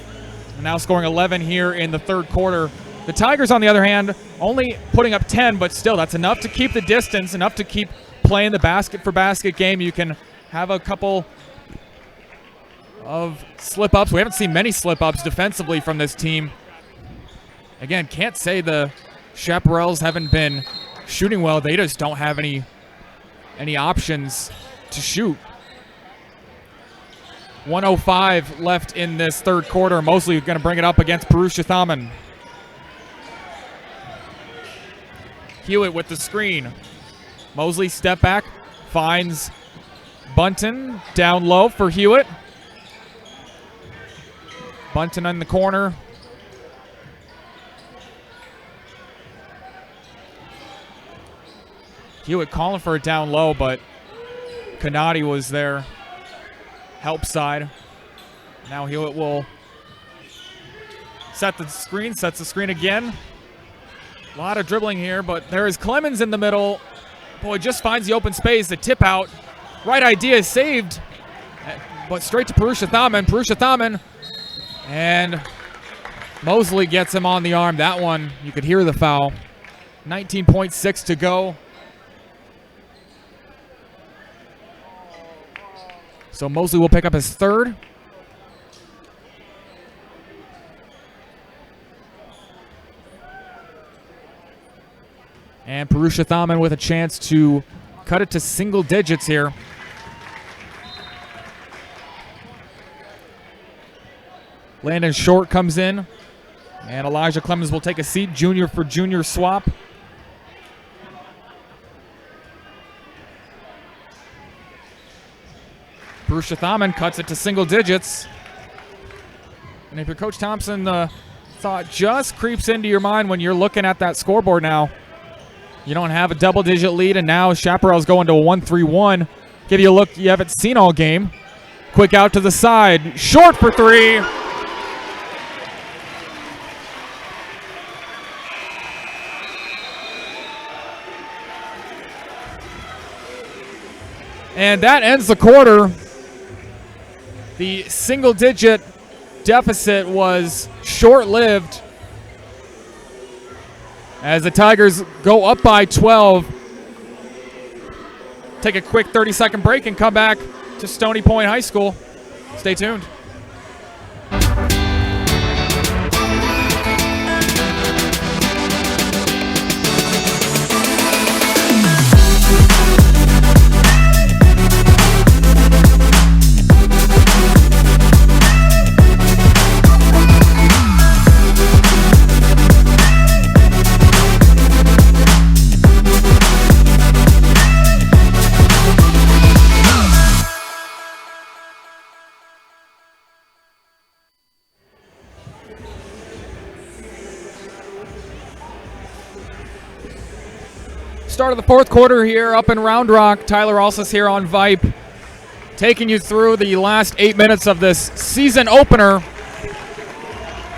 and now scoring 11 here in the third quarter. The Tigers, on the other hand, only putting up 10, but still, that's enough to keep the distance, enough to keep playing the basket-for-basket game. You can have a couple of slip-ups. We haven't seen many slip-ups defensively from this team. Again, can't say the Chaparrals haven't been shooting well. They just don't have any options to shoot. 1:05 left in this third quarter. Mosley going to bring it up against Purusha Thaman. Hewitt with the screen. Mosley step back, finds Bunton down low for Hewitt. Bunton in the corner. Hewitt calling for it down low, but Kanadi was there. Help side. Now Hewitt will set the screen, sets the screen again. A lot of dribbling here, but there is Clemens in the middle. Boy, just finds the open space. The tip out. Right idea is saved, but straight to Purusha Thaman. Purusha Thaman. And Mosley gets him on the arm. That one, you could hear the foul. 19.6 to go. So Mosley will pick up his third. And Purusha Thaman with a chance to cut it to single digits here. Landon Short comes in. And Elijah Clemens will take a seat. Junior for junior swap. Purusha Thaman cuts it to single digits. And if you're Coach Thompson, the thought just creeps into your mind when you're looking at that scoreboard now. You don't have a double-digit lead, and now Chaparral's going to a 1-3-1. Give you a look you haven't seen all game. Quick out to the side. Short for three. And that ends the quarter. The single-digit deficit was short-lived as the Tigers go up by 12. Take a quick 30-second break and come back to Stony Point High School. Stay tuned. Start of the fourth quarter here up in Round Rock. Tyler Alsas here on Vype, taking you through the last 8 minutes of this season opener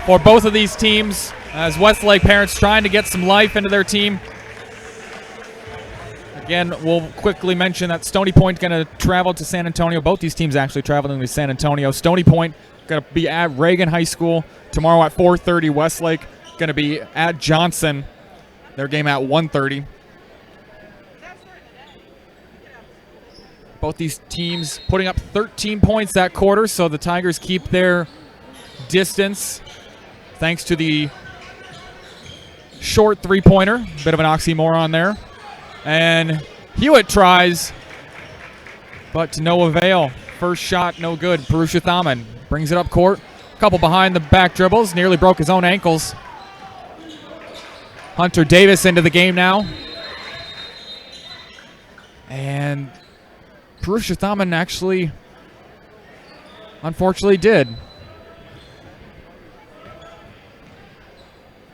for both of these teams, as Westlake parents trying to get some life into their team. Again, we'll quickly mention that Stony Point going to travel to San Antonio. Both these teams actually traveling to San Antonio. Stony Point going to be at Reagan High School tomorrow at 4:30. Westlake going to be at Johnson. Their game at 1:30. Both these teams putting up 13 points that quarter, so the Tigers keep their distance thanks to the short three-pointer. Bit of an oxymoron there. And Hewitt tries, but to no avail. First shot, no good. Purusha Thaman brings it up court. A couple behind the back dribbles. Nearly broke his own ankles. Hunter Davis into the game now. And Purusha Thaman actually, unfortunately, did.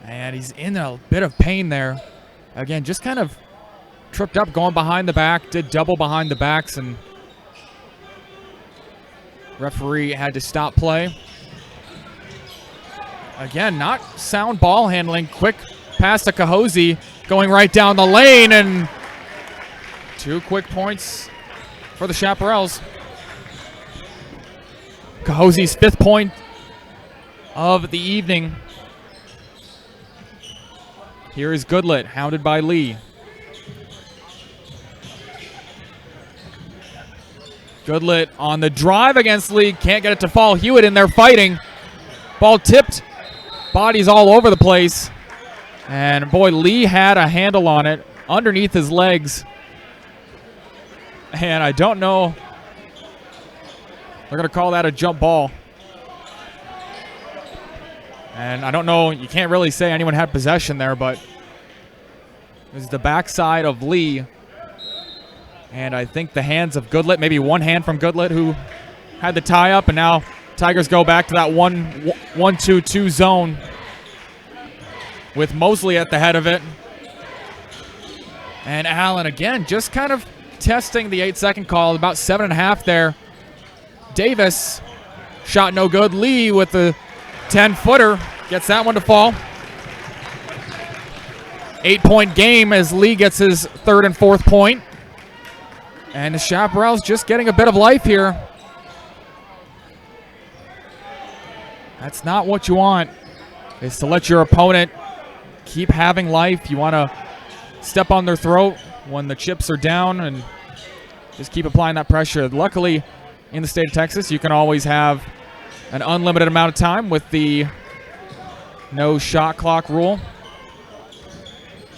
And he's in a bit of pain there. Again, just kind of tripped up going behind the back, did double behind the backs, and referee had to stop play. Again, not sound ball handling. Quick pass to Cahosi, going right down the lane, and 2 quick points for the Chaparrals. Cahosi's 5th point of the evening. Here is Goodlet, hounded by Lee. Goodlet on the drive against Lee. Can't get it to fall. Hewitt in there fighting. Ball tipped. Bodies all over the place. And boy, Lee had a handle on it underneath his legs. And I don't know. They're going to call that a jump ball. And I don't know. You can't really say anyone had possession there, but it was the backside of Lee. And I think the hands of Goodlet, maybe one hand from Goodlet who had the tie up, and now Tigers go back to that 1-2-2 zone with Mosley at the head of it. And Allen again just kind of testing the 8-second call, about 7.5 there. Davis, shot no good. Lee with the 10-footer, gets that one to fall. 8-point game as Lee gets his 3rd and 4th point. And the Chaparral's just getting a bit of life here. That's not what you want, is to let your opponent keep having life. You want to step on their throat when the chips are down and just keep applying that pressure. Luckily, in the state of Texas, you can always have an unlimited amount of time with the no shot clock rule.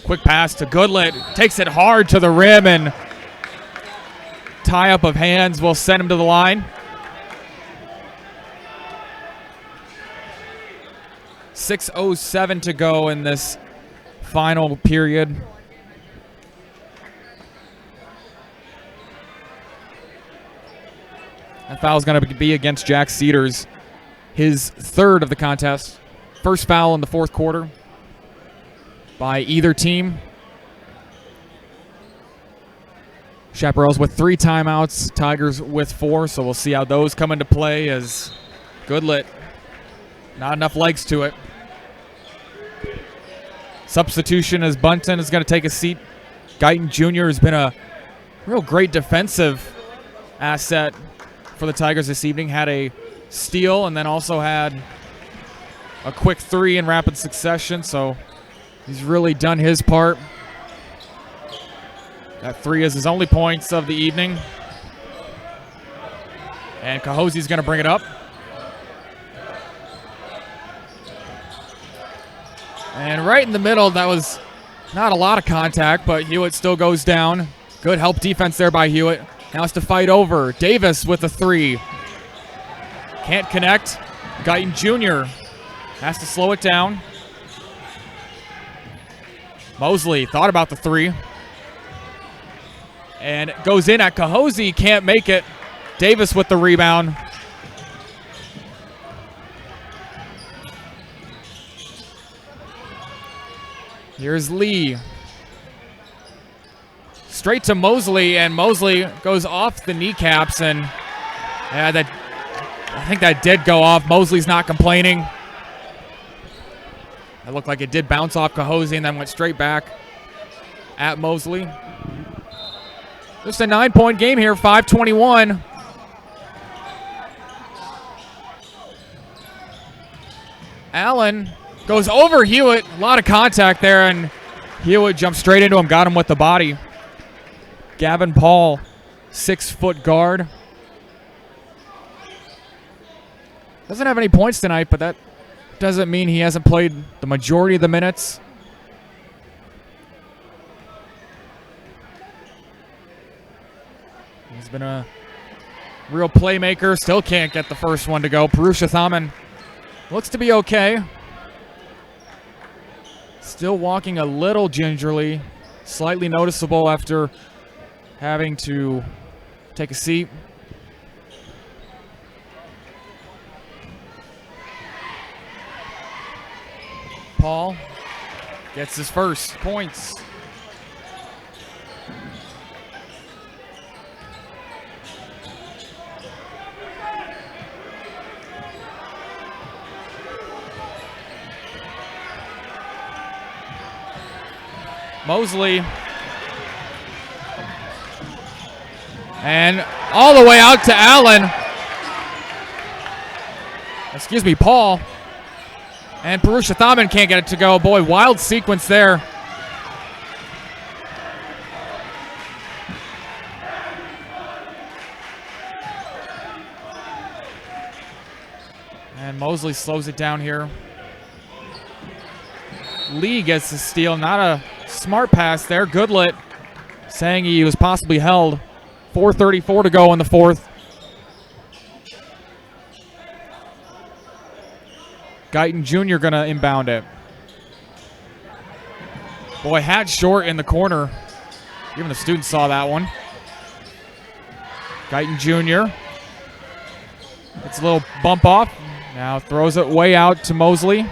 Quick pass to Goodlet. Takes it hard to the rim, and tie-up of hands will send him to the line. 6:07 to go in this final period. That foul is going to be against Jack Cedars, his 3rd of the contest. First foul in the 4th quarter by either team. Chaparrals with 3 timeouts, Tigers with 4, so we'll see how those come into play as Goodlet, not enough legs to it. Substitution as Bunton is going to take a seat. Guyton Jr. has been a real great defensive asset for the Tigers this evening. Had a steal and then also had a quick 3 in rapid succession, so he's really done his part. That 3 is his only points of the evening. And Cahose's going to bring it up. And right in the middle, that was not a lot of contact, but Hewitt still goes down. Good help defense there by Hewitt. Now has to fight over. Davis with a 3. Can't connect. Guyton Jr. has to slow it down. Mosley thought about the 3. And it goes in at Cahose, can't make it. Davis with the rebound. Here's Lee. Straight to Mosley, and Mosley goes off the kneecaps, and yeah, I think that did go off. Mosley's not complaining. It looked like it did bounce off Cahose and then went straight back at Mosley. Just a 9-point game here, 5:21. Allen goes over Hewitt. A lot of contact there, and Hewitt jumped straight into him, got him with the body. Gavin Paul, 6-foot guard. Doesn't have any points tonight, but that doesn't mean he hasn't played the majority of the minutes. He's been a real playmaker. Still can't get the first one to go. Purusha Thaman looks to be okay. Still walking a little gingerly. Slightly noticeable after having to take a seat. Paul gets his first points. Mosley. And all the way out to Allen. Excuse me, Paul. And Purusha Thaman can't get it to go. Boy, wild sequence there. Mosley slows it down here. Lee gets the steal. Not a smart pass there. Goodlet saying he was possibly held. 4:34 to go in the fourth. Guyton Jr. going to inbound it. Boy, had short in the corner. Even the students saw that one. Guyton Jr. Gets a little bump off. Now throws it way out to Mosley.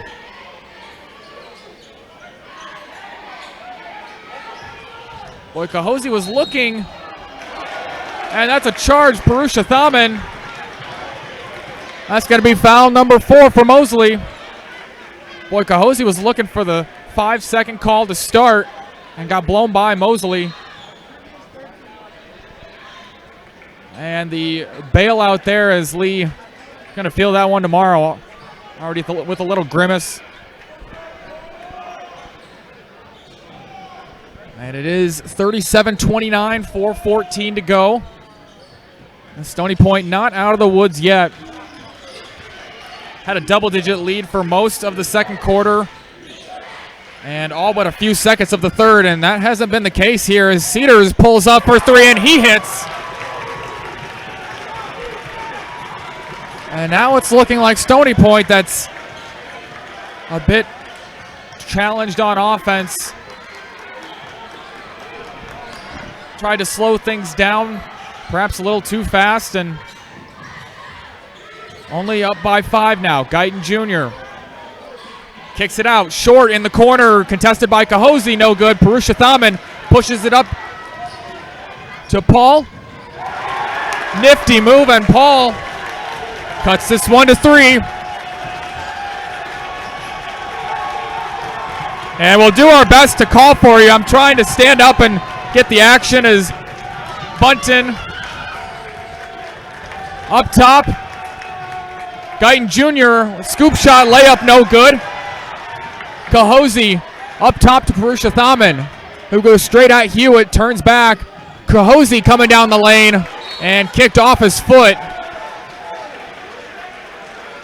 Boy, Cahosi was looking. And that's a charge, Purusha Thaman. That's going to be foul number 4 for Mosley. Boy, Cahosi was looking for the 5-second call to start and got blown by Mosley. And the bailout there as Lee going to feel that one tomorrow. Already with a little grimace. And it is 37-29, 4:14 to go. And Stony Point not out of the woods yet. Had a double-digit lead for most of the second quarter and all but a few seconds of the third, and that hasn't been the case here as Cedars pulls up for 3 and he hits. And now it's looking like Stony Point that's a bit challenged on offense. Tried to slow things down, perhaps a little too fast, and only up by 5 now. Guyton Jr. kicks it out. Short in the corner, contested by Cahosi. No good. Purusha Thaman pushes it up to Paul. Nifty move, and Paul cuts this one to 3. And we'll do our best to call for you. I'm trying to stand up and get the action as Bunton up top. Guyton Jr. scoop shot layup, no good. Cahosi up top to Purusha Thaman, who goes straight at Hewitt, turns back. Cahosi coming down the lane and kicked off his foot.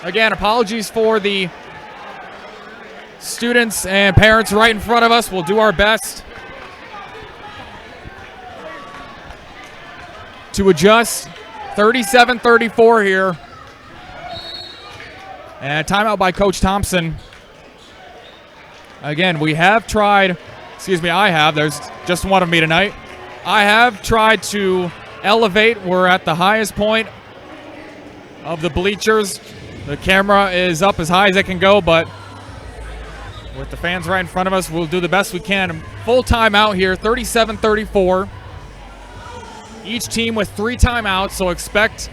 Again, apologies for the students and parents right in front of us. We'll do our best to adjust. 37-34 here. And a timeout by Coach Thompson. Again, we have tried, I have, there's just one of me tonight. I have tried to elevate. We're at the highest point of the bleachers. The camera is up as high as it can go, but with the fans right in front of us, we'll do the best we can. Full timeout here, 37-34. Each team with 3 timeouts, so expect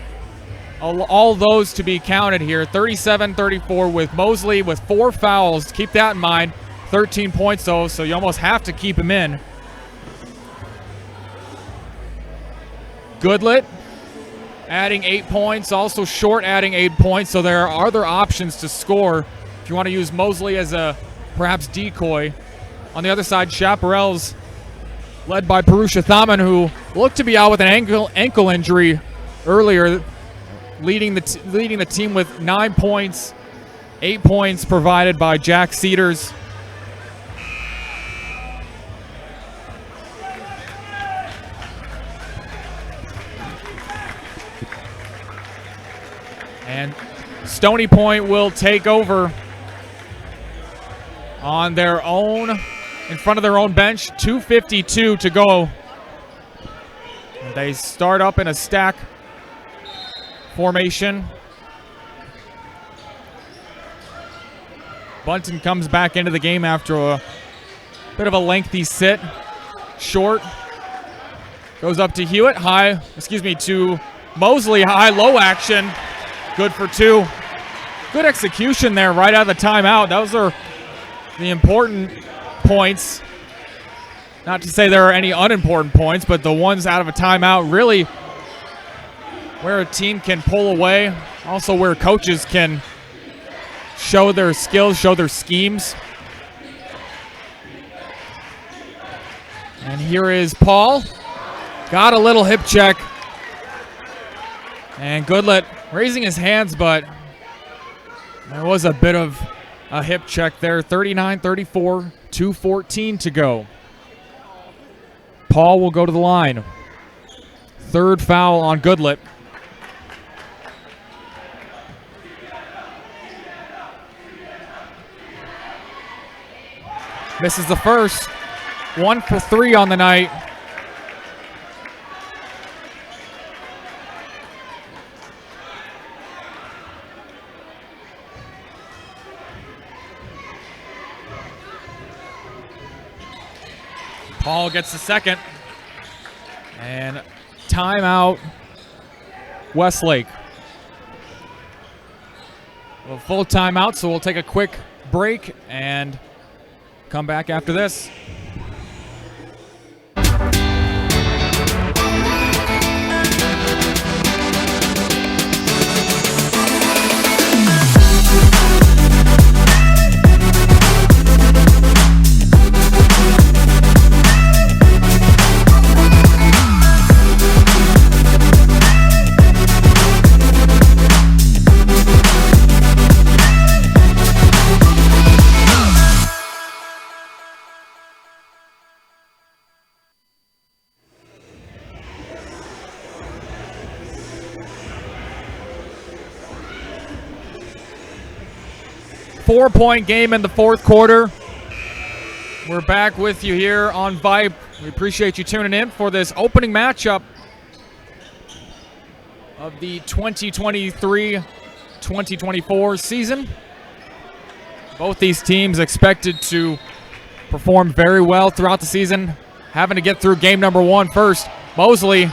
all those to be counted here. 37-34 with Mosley with 4 fouls. Keep that in mind. 13 points, though, so you almost have to keep him in. Goodlet adding 8 points. Also Short adding 8 points, so there are other options to score if you want to use Mosley as a perhaps decoy. On the other side, Chaparral's led by Purusha Thaman, who looked to be out with an ankle injury earlier, leading the team with 9 points, 8 points provided by Jack Cedars. And Stony Point will take over on their own, in front of their own bench. 2:52 to go. They start up in a stack formation. Bunton comes back into the game after a bit of a lengthy sit. Short goes up to Hewitt. To Mosley. High-low action. Good for 2. Good execution there right out of the timeout. Those are the important points. Not to say there are any unimportant points, but the ones out of a timeout really where a team can pull away. Also where coaches can show their skills, show their schemes. And here is Paul. Got a little hip check. And Goodlet raising his hands, but There was a bit of a hip check there. 39-34, 2:14 to go. Paul will go to the line. Third foul on Goodlett. Misses the first. 1 for 3 on the night. Paul gets the second. And timeout, Westlake. A full timeout, so we'll take a quick break and come back after this. Four-point game in the fourth quarter. We're back with you here on Vype. We appreciate you tuning in for this opening matchup of the 2023-2024 season. Both these teams expected to perform very well throughout the season, having to get through game number 1 first. Mosley,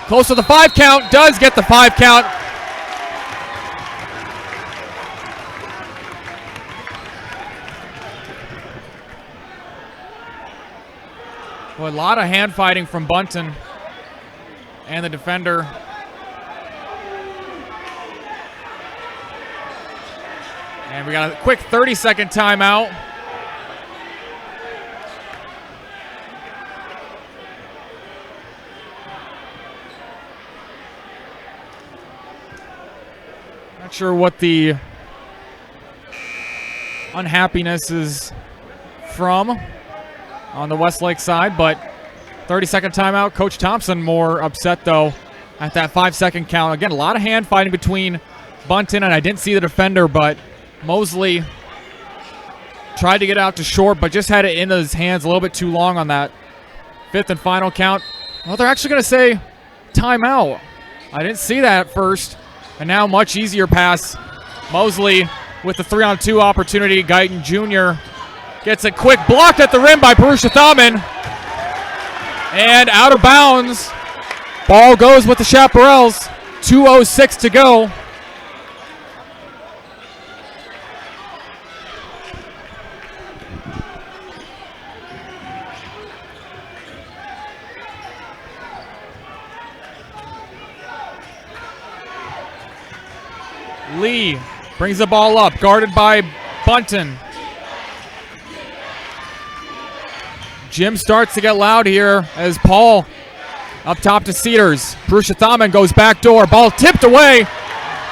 close to the 5 count, does get the 5 count. Well, a lot of hand fighting from Bunton and the defender. And we got a quick 30-second timeout. Not sure what the unhappiness is from on the Westlake side, but 30-second timeout. Coach Thompson more upset, though, at that 5-second count. Again, a lot of hand fighting between Bunton, and I didn't see the defender, but Mosley tried to get out to short, but just had it in his hands a little bit too long on that 5th and final count. Well, they're actually going to say timeout. I didn't see that at first, and now much easier pass. Mosley with the 3-on-2 opportunity. Guyton Jr. gets a quick blocked at the rim by Purushothaman. And out of bounds. Ball goes with the Chaparrals. 2:06 to go. Lee brings the ball up, guarded by Bunton. Jim starts to get loud here as Paul up top to Cedars. Purushothaman goes back door. Ball tipped away.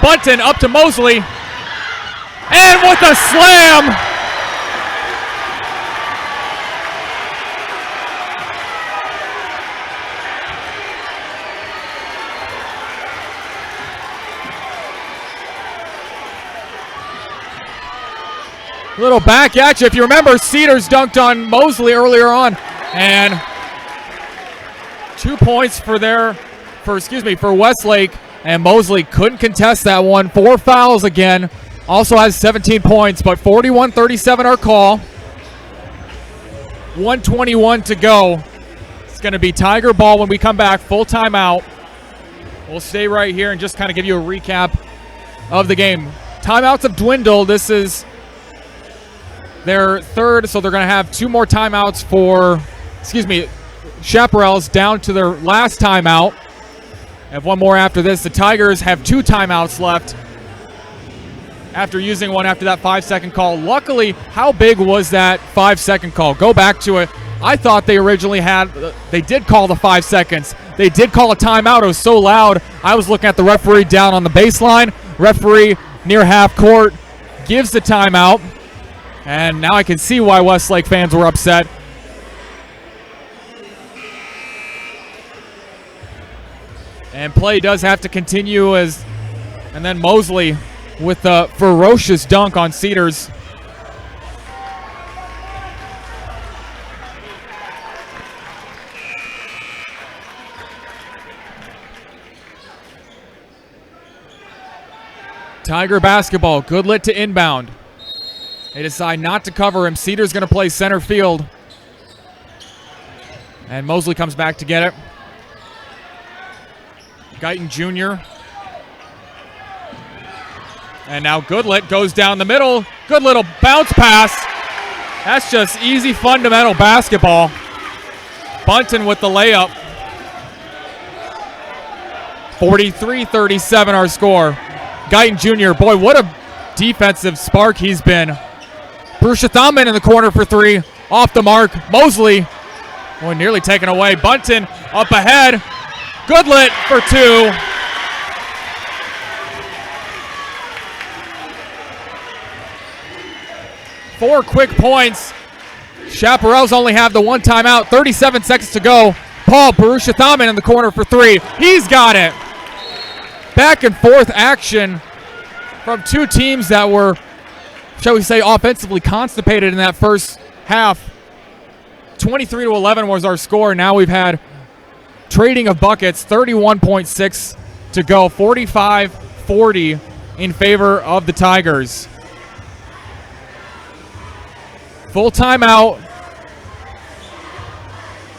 Bunton up to Mosley. And with a slam. Little back at you. If you remember, Cedars dunked on Mosley earlier on, and 2 points for Westlake, and Mosley couldn't contest that one. 4 fouls again. Also has 17 points, but 41-37 our call. 1:21 to go. It's going to be Tiger ball when we come back. Full timeout. We'll stay right here and just kind of give you a recap of the game. Timeouts have dwindled. This is their third, so they're going to have 2 more timeouts for, Chaparrals down to their last timeout. Have 1 more after this. The Tigers have 2 timeouts left after using one after that 5-second call. Luckily, how big was that 5-second call? Go back to it. I thought they originally they did call the 5 seconds. They did call a timeout. It was so loud. I was looking at the referee down on the baseline. Referee near half court gives the timeout. And now I can see why Westlake fans were upset. And play does have to continue and then Mosley with the ferocious dunk on Cedars. Tiger basketball, Goodlet to inbound. They decide not to cover him. Cedars going to play center field. And Mosley comes back to get it. Guyton Jr. And now Goodlet goes down the middle. Good little bounce pass. That's just easy fundamental basketball. Bunton with the layup. 43-37 our score. Guyton Jr., boy, what a defensive spark he's been. Bruce-Thaman in the corner for three. Off the mark. Mosley, boy, nearly taken away. Bunton up ahead. Goodlet for two. Four quick points. Chaparrals only have the one timeout. 37 seconds to go. Paul Bruce-Thaman in the corner for three. He's got it. Back and forth action from two teams that were, shall we say, offensively constipated in that first half. 23-11 was our score. Now we've had trading of buckets. 31.6 to go. 45-40 in favor of the Tigers. Full timeout.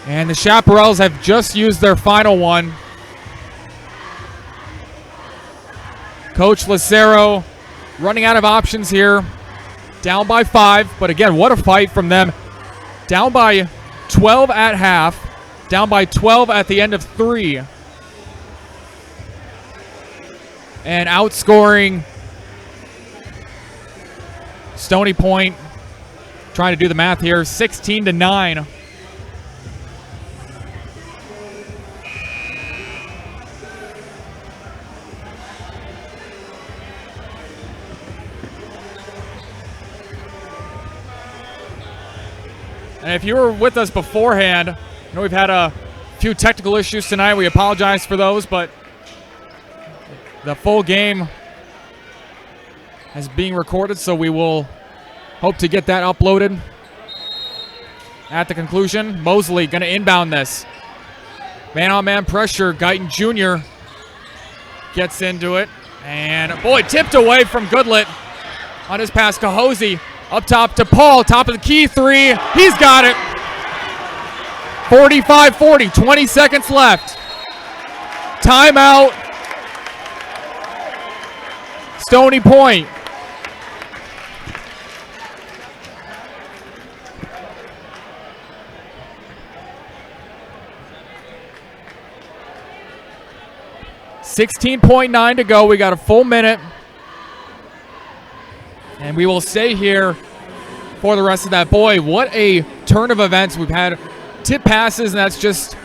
And the Chaparrals have just used their final one. Coach Lucero running out of options here. Down by 5, but again, what a fight from them. Down by 12 at half. Down by 12 at the end of 3. And outscoring Stony Point. Trying to do the math here. 16-9. And if you were with us beforehand, I know we've had a few technical issues tonight. We apologize for those, but the full game is being recorded, so we will hope to get that uploaded at the conclusion. Mosley going to inbound this. Man-on-man pressure. Guyton Jr. gets into it. And, boy, tipped away from Goodlet on his pass. Cahosi up top to Paul. Top of the key three. He's got it. 45-40. 20 seconds left. Timeout. Stony Point. $16.9 to go. We got a full minute. And we will stay here for the rest of that. Boy, what a turn of events. We've had tip passes, and that's just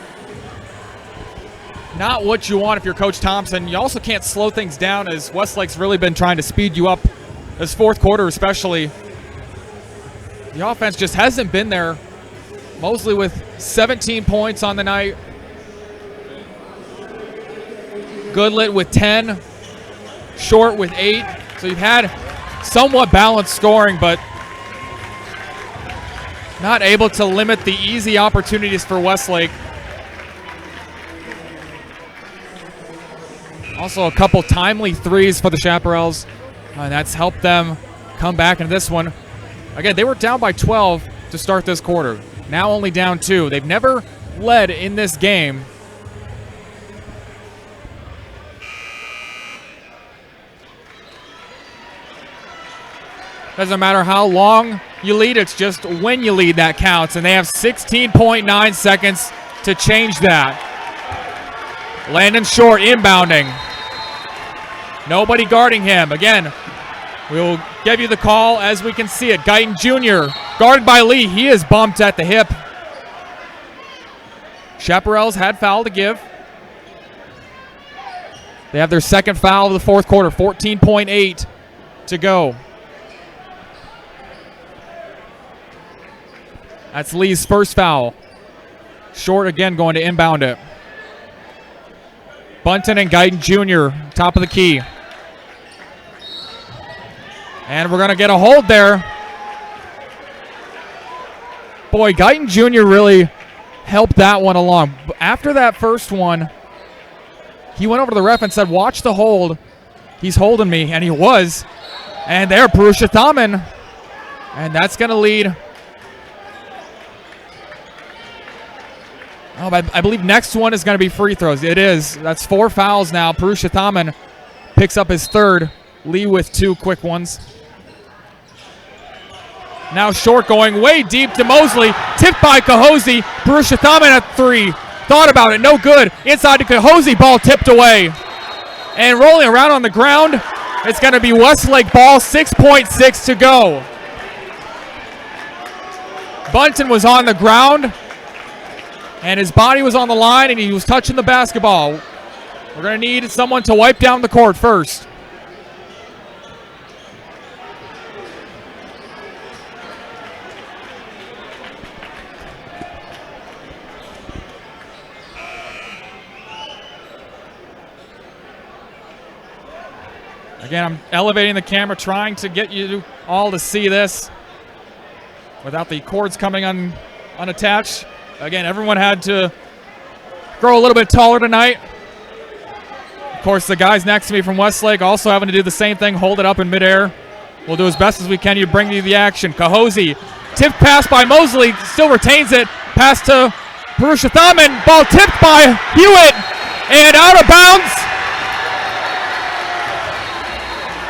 not what you want if you're Coach Thompson. You also can't slow things down, as Westlake's really been trying to speed you up this fourth quarter especially. The offense just hasn't been there. Mosley with 17 points on the night. Goodlet with 10. Short with 8. So you've had somewhat balanced scoring, but not able to limit the easy opportunities for Westlake. Also a couple timely threes for the Chaparrals. And that's helped them come back in this one. Again, they were down by 12 to start this quarter. Now only down 2. They've never led in this game. Doesn't matter how long you lead, it's just when you lead that counts. And they have 16.9 seconds to change that. Landon Short inbounding. Nobody guarding him. Again, we'll give you the call as we can see it. Guyton Jr. guarded by Lee. He is bumped at the hip. Chaparrals had foul to give. They have their second foul of the fourth quarter. 14.8 to go. That's Lee's first foul. Short again going to inbound it. Bunton and Guyton Jr. top of the key. And we're going to get a hold there. Boy, Guyton Jr. really helped that one along. After that first one, he went over to the ref and said, watch the hold. He's holding me, and he was. And there, Purushothaman. And that's going to lead. Oh, I believe next one is going to be free throws. It is. That's 4 fouls now. Purushothaman picks up his third. Lee with 2 quick ones. Now Short going way deep to Mosley. Tipped by Cahosi. Purushothaman at 3. Thought about it. No good. Inside to Cahosi. Ball tipped away. And rolling around on the ground, it's going to be Westlake ball. 6.6 to go. Bunton was on the ground, and his body was on the line, and he was touching the basketball. We're going to need someone to wipe down the court first. Again, I'm elevating the camera, trying to get you all to see this without the cords coming unattached. Again, everyone had to grow a little bit taller tonight. Of course, the guys next to me from Westlake also having to do the same thing, hold it up in midair. We'll do as best as we can to bring you the action. Cahosi, tipped pass by Mosley, still retains it. Pass to Purushothaman, ball tipped by Hewitt, and out of bounds.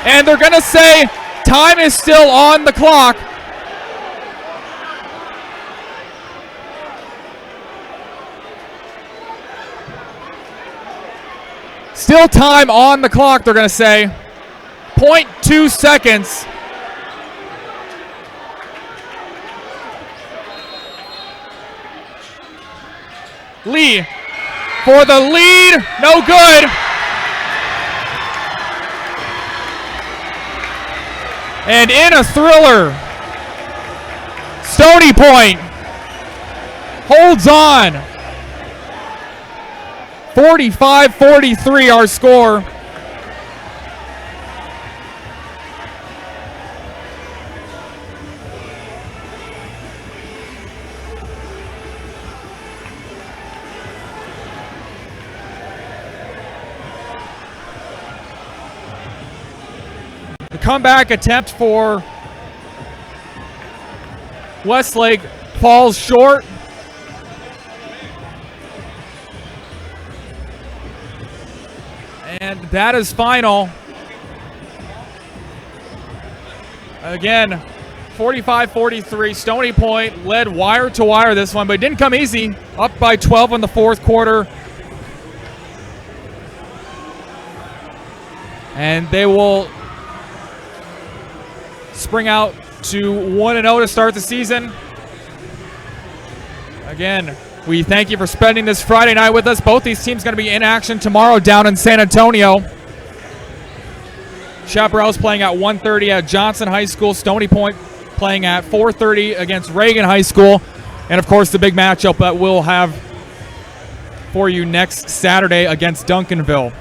And they're going to say time is still on the clock. Still time on the clock, they're going to say. 0.2 seconds. Lee for the lead. No good. And in a thriller, Stony Point holds on. 45-43 our score. The comeback attempt for Westlake falls short. And that is final. Again, 45-43. Stony Point led wire to wire this one, but it didn't come easy. Up by 12 in the fourth quarter. And they will spring out to 1-0 to start the season. Again, we thank you for spending this Friday night with us. Both these teams going to be in action tomorrow down in San Antonio. Chaparral's playing at 1:30 at Johnson High School. Stony Point playing at 4:30 against Reagan High School. And, of course, the big matchup that we'll have for you next Saturday against Duncanville.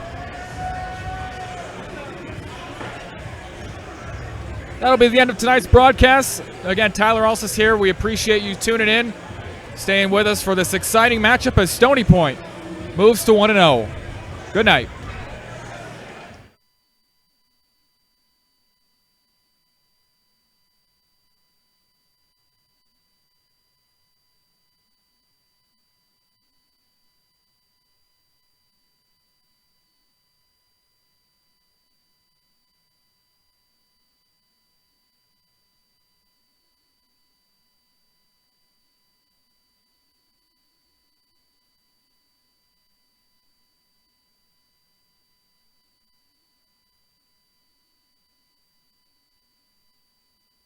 That'll be the end of tonight's broadcast. Again, Tyler Alsis here. We appreciate you tuning in, staying with us for this exciting matchup as Stony Point moves to 1-0. Good night.